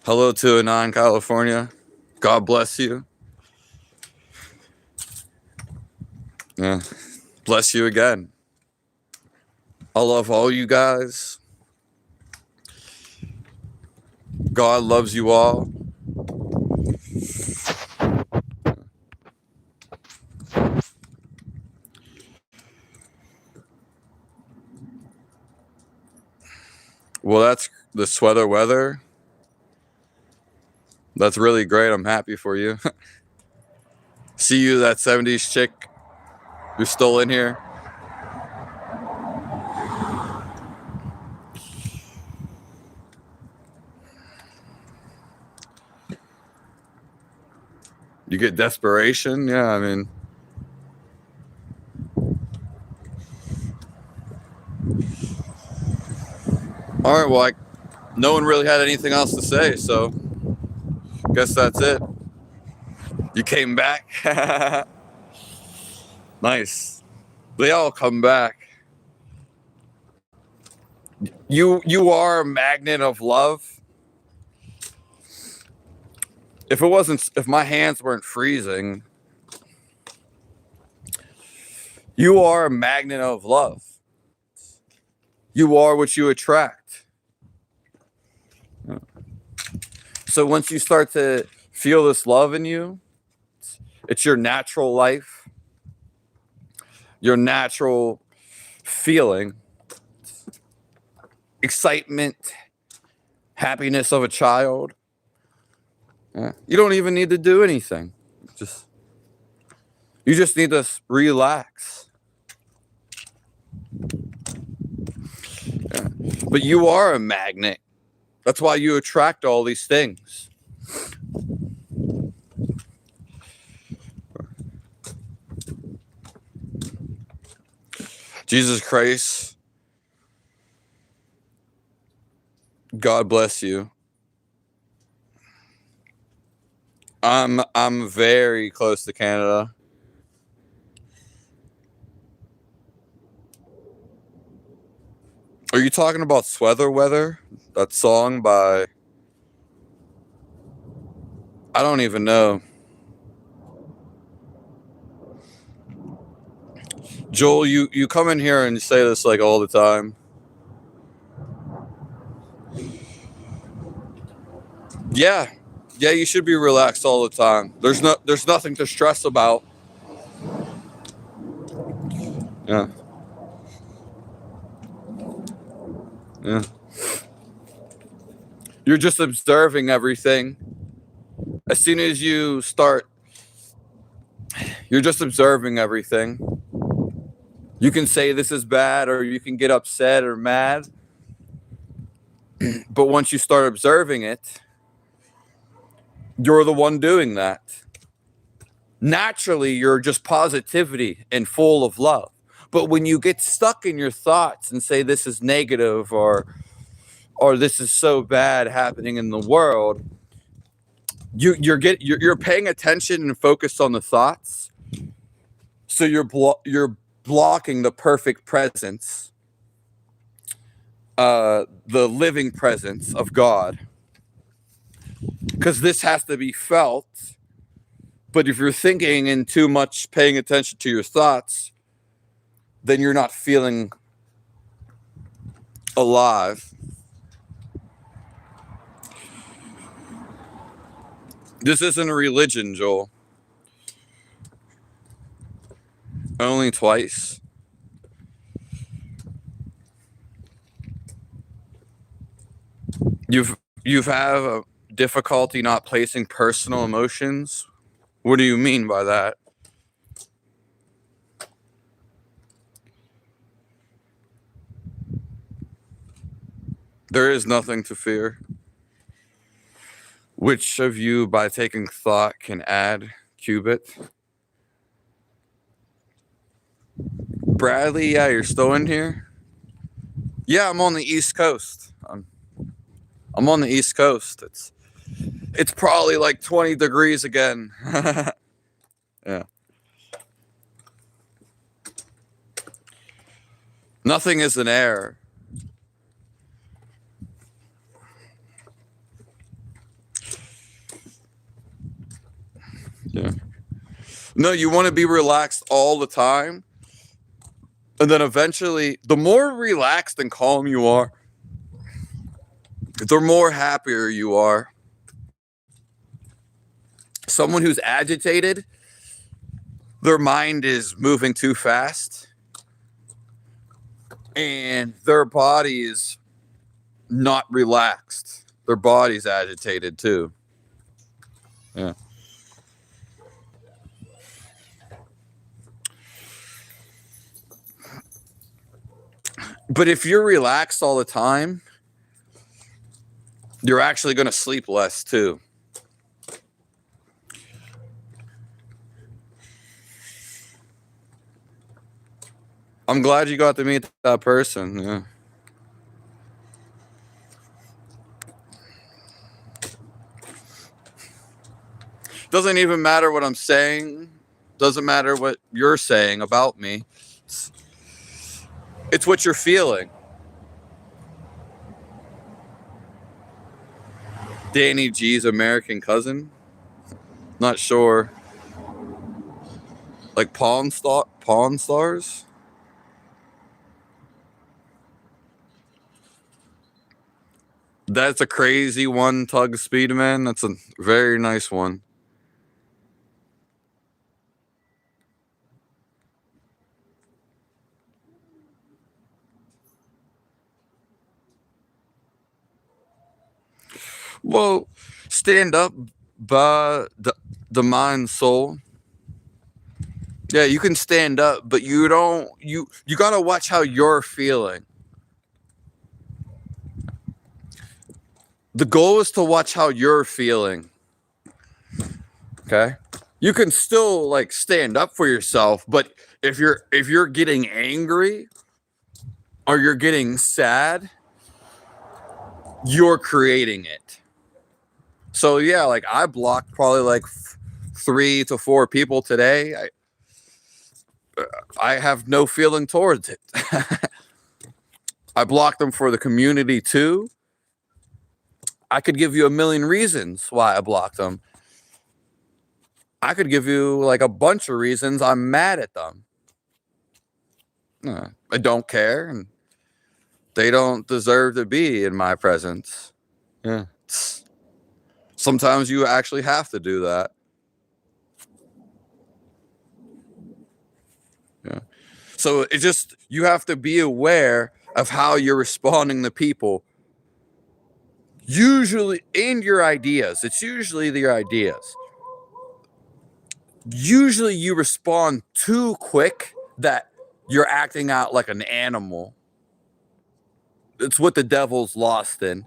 Hello to Anon, California. God bless you. Yeah. Bless you again. I love all you guys. God loves you all. Well, that's the sweater weather. That's really great. I'm happy for you. See you, that 70s chick who's still in here. You get desperation? Yeah, I mean. All right, well, no one really had anything else to say, so guess that's it. You came back. Nice. They all come back. You are a magnet of love. If my hands weren't freezing, You are a magnet of love. You are what you attract. So once you start to feel this love in you, it's your natural life, your natural feeling, excitement, happiness of a child. You don't even need to do anything. You just need to relax. But you are a magnet. That's why you attract all these things. Jesus Christ, God bless you. I'm very close to Canada. Are you talking about Sweater Weather? That song by, I don't even know. Joel, you come in here and you say this like all the time. Yeah, you should be relaxed all the time. There's nothing to stress about. Yeah. You're just observing everything. As soon as you start, you're just observing everything. You can say this is bad, or you can get upset or mad. But once you start observing it, you're the one doing that. Naturally, you're just positivity and full of love. But when you get stuck in your thoughts and say this is negative or this is so bad happening in the world, you're paying attention and focused on the thoughts. So you're blocking the perfect presence, the living presence of God. Because this has to be felt. But if you're thinking and too much paying attention to your thoughts, then you're not feeling alive. This isn't a religion, Joel. Only twice. You've have a difficulty not placing personal emotions. What do you mean by that? There is nothing to fear. Which of you, by taking thought, can add cubit? Bradley, yeah, you're still in here? Yeah, I'm on the East Coast. I'm on the East Coast. It's probably like 20 degrees again. Yeah. Nothing is an error. Yeah. No, you want to be relaxed all the time. And then eventually, the more relaxed and calm you are, the more happier you are. Someone who's agitated, their mind is moving too fast. And their body is not relaxed. Their body's agitated too. Yeah. But if you're relaxed all the time, you're actually going to sleep less too. I'm glad you got to meet that person. Yeah. Doesn't even matter what I'm saying. Doesn't matter what you're saying about me. It's what you're feeling. Danny G's American cousin? Not sure. Like Pawn Stars? That's a crazy one, Tug Speedman. That's a very nice one. Well, stand up by the mind soul. Yeah, you can stand up, but you gotta watch how you're feeling. The goal is to watch how you're feeling. Okay? You can still like stand up for yourself, but if you're getting angry or you're getting sad, you're creating it. So yeah, like I blocked probably like 3 to 4 people today. I have no feeling towards it. I blocked them for the community too. I could give you a million reasons why I blocked them. I could give you like a bunch of reasons I'm mad at them. I don't care, and they don't deserve to be in my presence. Yeah. Sometimes you actually have to do that. Yeah. So it just, you have to be aware of how you're responding to people. Usually, in your ideas, it's usually your ideas. Usually you respond too quick that you're acting out like an animal. It's what the devil's lost in.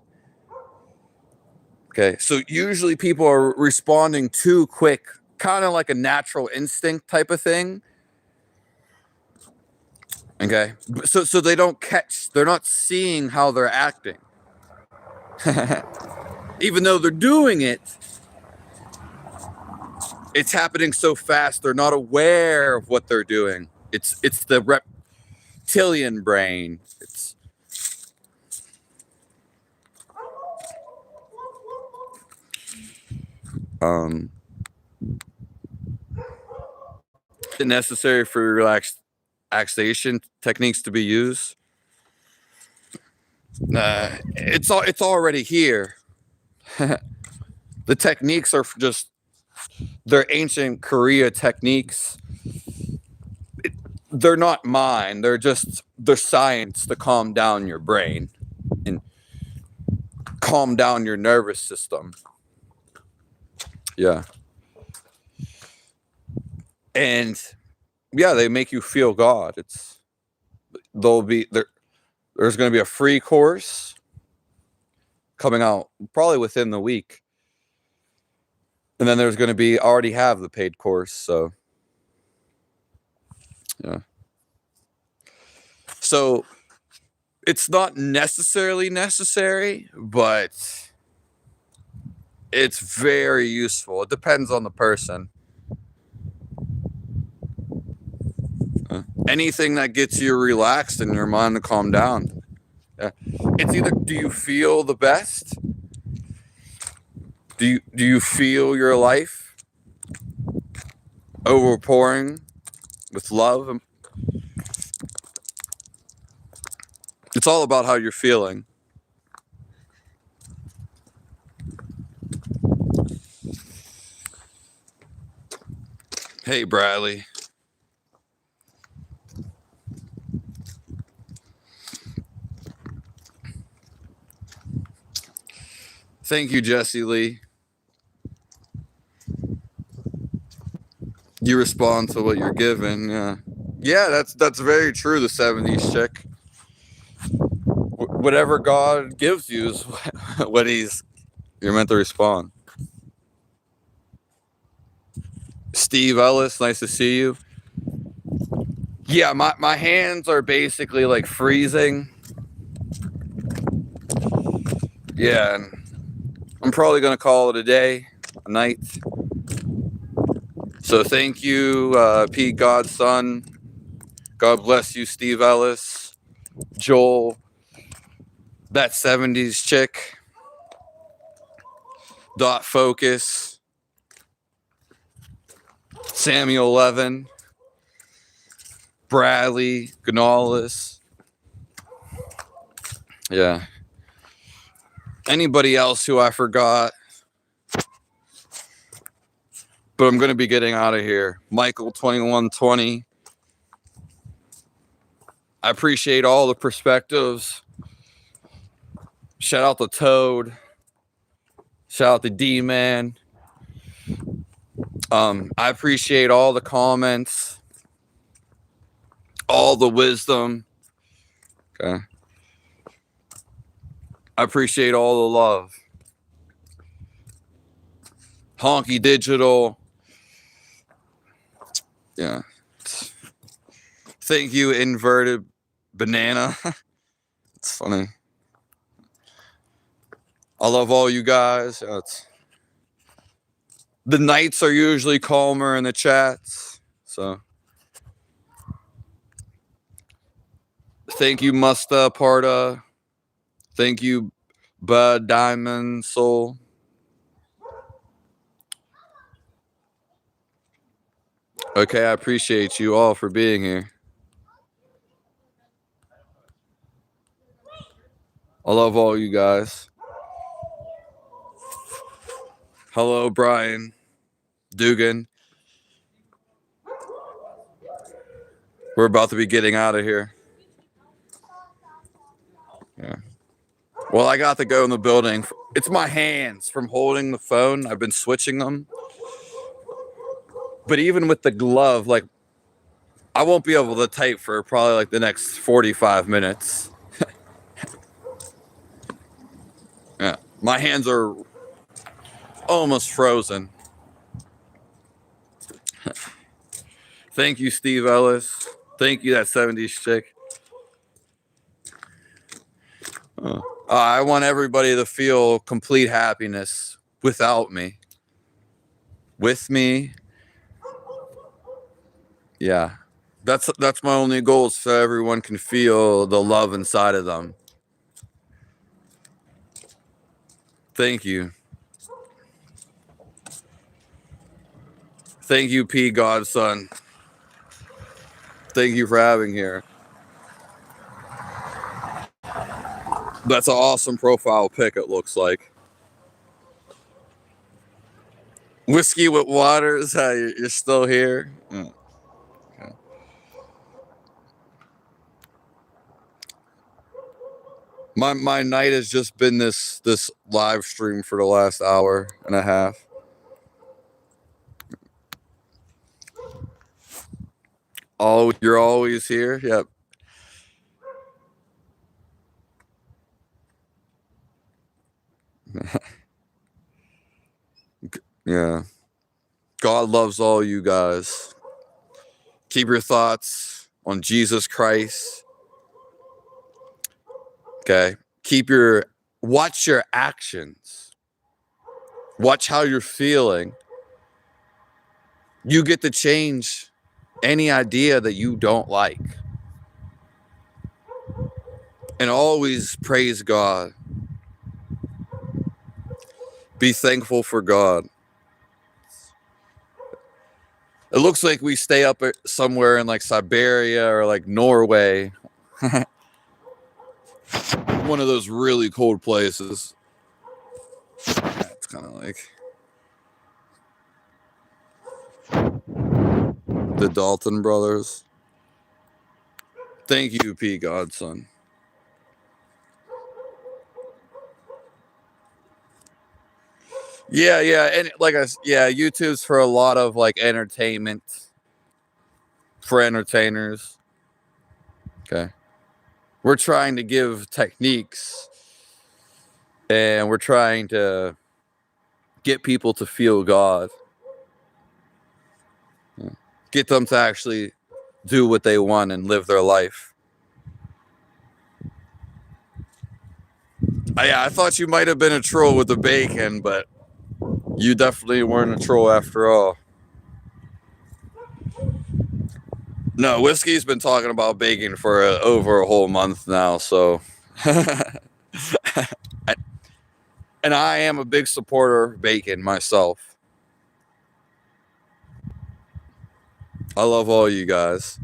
Okay, so usually people are responding too quick, kind of like a natural instinct type of thing. Okay, so they don't catch, they're not seeing how they're acting. Even though they're doing it, it's happening so fast, they're not aware of what they're doing. It's the reptilian brain. It's necessary for relaxation techniques to be used. It's already here. The techniques are just, they're ancient Kriya techniques. They're not mine. They're science to calm down your brain and calm down your nervous system. Yeah. And yeah, they make you feel God. There's going to be a free course coming out probably within the week. And then there's going to already have the paid course. So, yeah. So it's not necessarily necessary, but it's very useful. It depends on the person. Anything that gets you relaxed and your mind to calm down. Yeah. It's either, do you feel the best? Do you feel your life overpouring with love? It's all about how you're feeling. Hey, Bradley. Thank you, Jesse Lee. You respond to what you're given. Yeah, that's very true. The 70s chick. Whatever God gives you is what you're meant to respond. Steve Ellis, nice to see you. Yeah, my hands are basically like freezing. Yeah, and I'm probably gonna call it a night. So thank you, Pete Godson. God bless you, Steve Ellis, Joel, that 70s chick, Dot Focus, Samuel Levin. Bradley, Gonzalez. Yeah. Anybody else who I forgot? But I'm going to be getting out of here. Michael 2120. I appreciate all the perspectives. Shout out to Toad. Shout out to D-Man. I appreciate all the comments, all the wisdom. Okay. I appreciate all the love. Honky Digital. Yeah. Thank you, Inverted Banana. It's funny. I love all you guys. The nights are usually calmer in the chats. So thank you, Musta Parta. Thank you, Bud Diamond Soul. Okay, I appreciate you all for being here. I love all you guys. Hello, Brian Dugan. We're about to be getting out of here. Yeah. Well, I got to go in the building. It's my hands from holding the phone. I've been switching them. But even with the glove, like, I won't be able to type for probably like the next 45 minutes. Yeah. My hands are almost frozen. Thank you, Steve Ellis. Thank you, that 70s chick. I want everybody to feel complete happiness without me. With me. Yeah. That's my only goal, so everyone can feel the love inside of them. Thank you. Thank you, P. Godson. Thank you for having here. That's an awesome profile pic, it looks like. Whiskey with water is how you're still here. Yeah. Okay. My night has just been this live stream for the last hour and a half. Oh, you're always here? Yep. Yeah. God loves all you guys. Keep your thoughts on Jesus Christ. Okay. Watch your actions. Watch how you're feeling. You get to change any idea that you don't like. And always praise God. Be thankful for God. It looks like we stay up somewhere in like Siberia or like Norway. One of those really cold places. Yeah, it's kind of like the Dalton brothers. Thank you, P. Godson. Yeah, and YouTube's for a lot of like entertainment, for entertainers. Okay, we're trying to give techniques, and we're trying to get people to feel God, get them to actually do what they want and live their life. I thought you might have been a troll with the bacon, but you definitely weren't a troll after all. No, Whiskey's been talking about bacon for over a whole month now, so. And I am a big supporter of bacon myself. I love all you guys.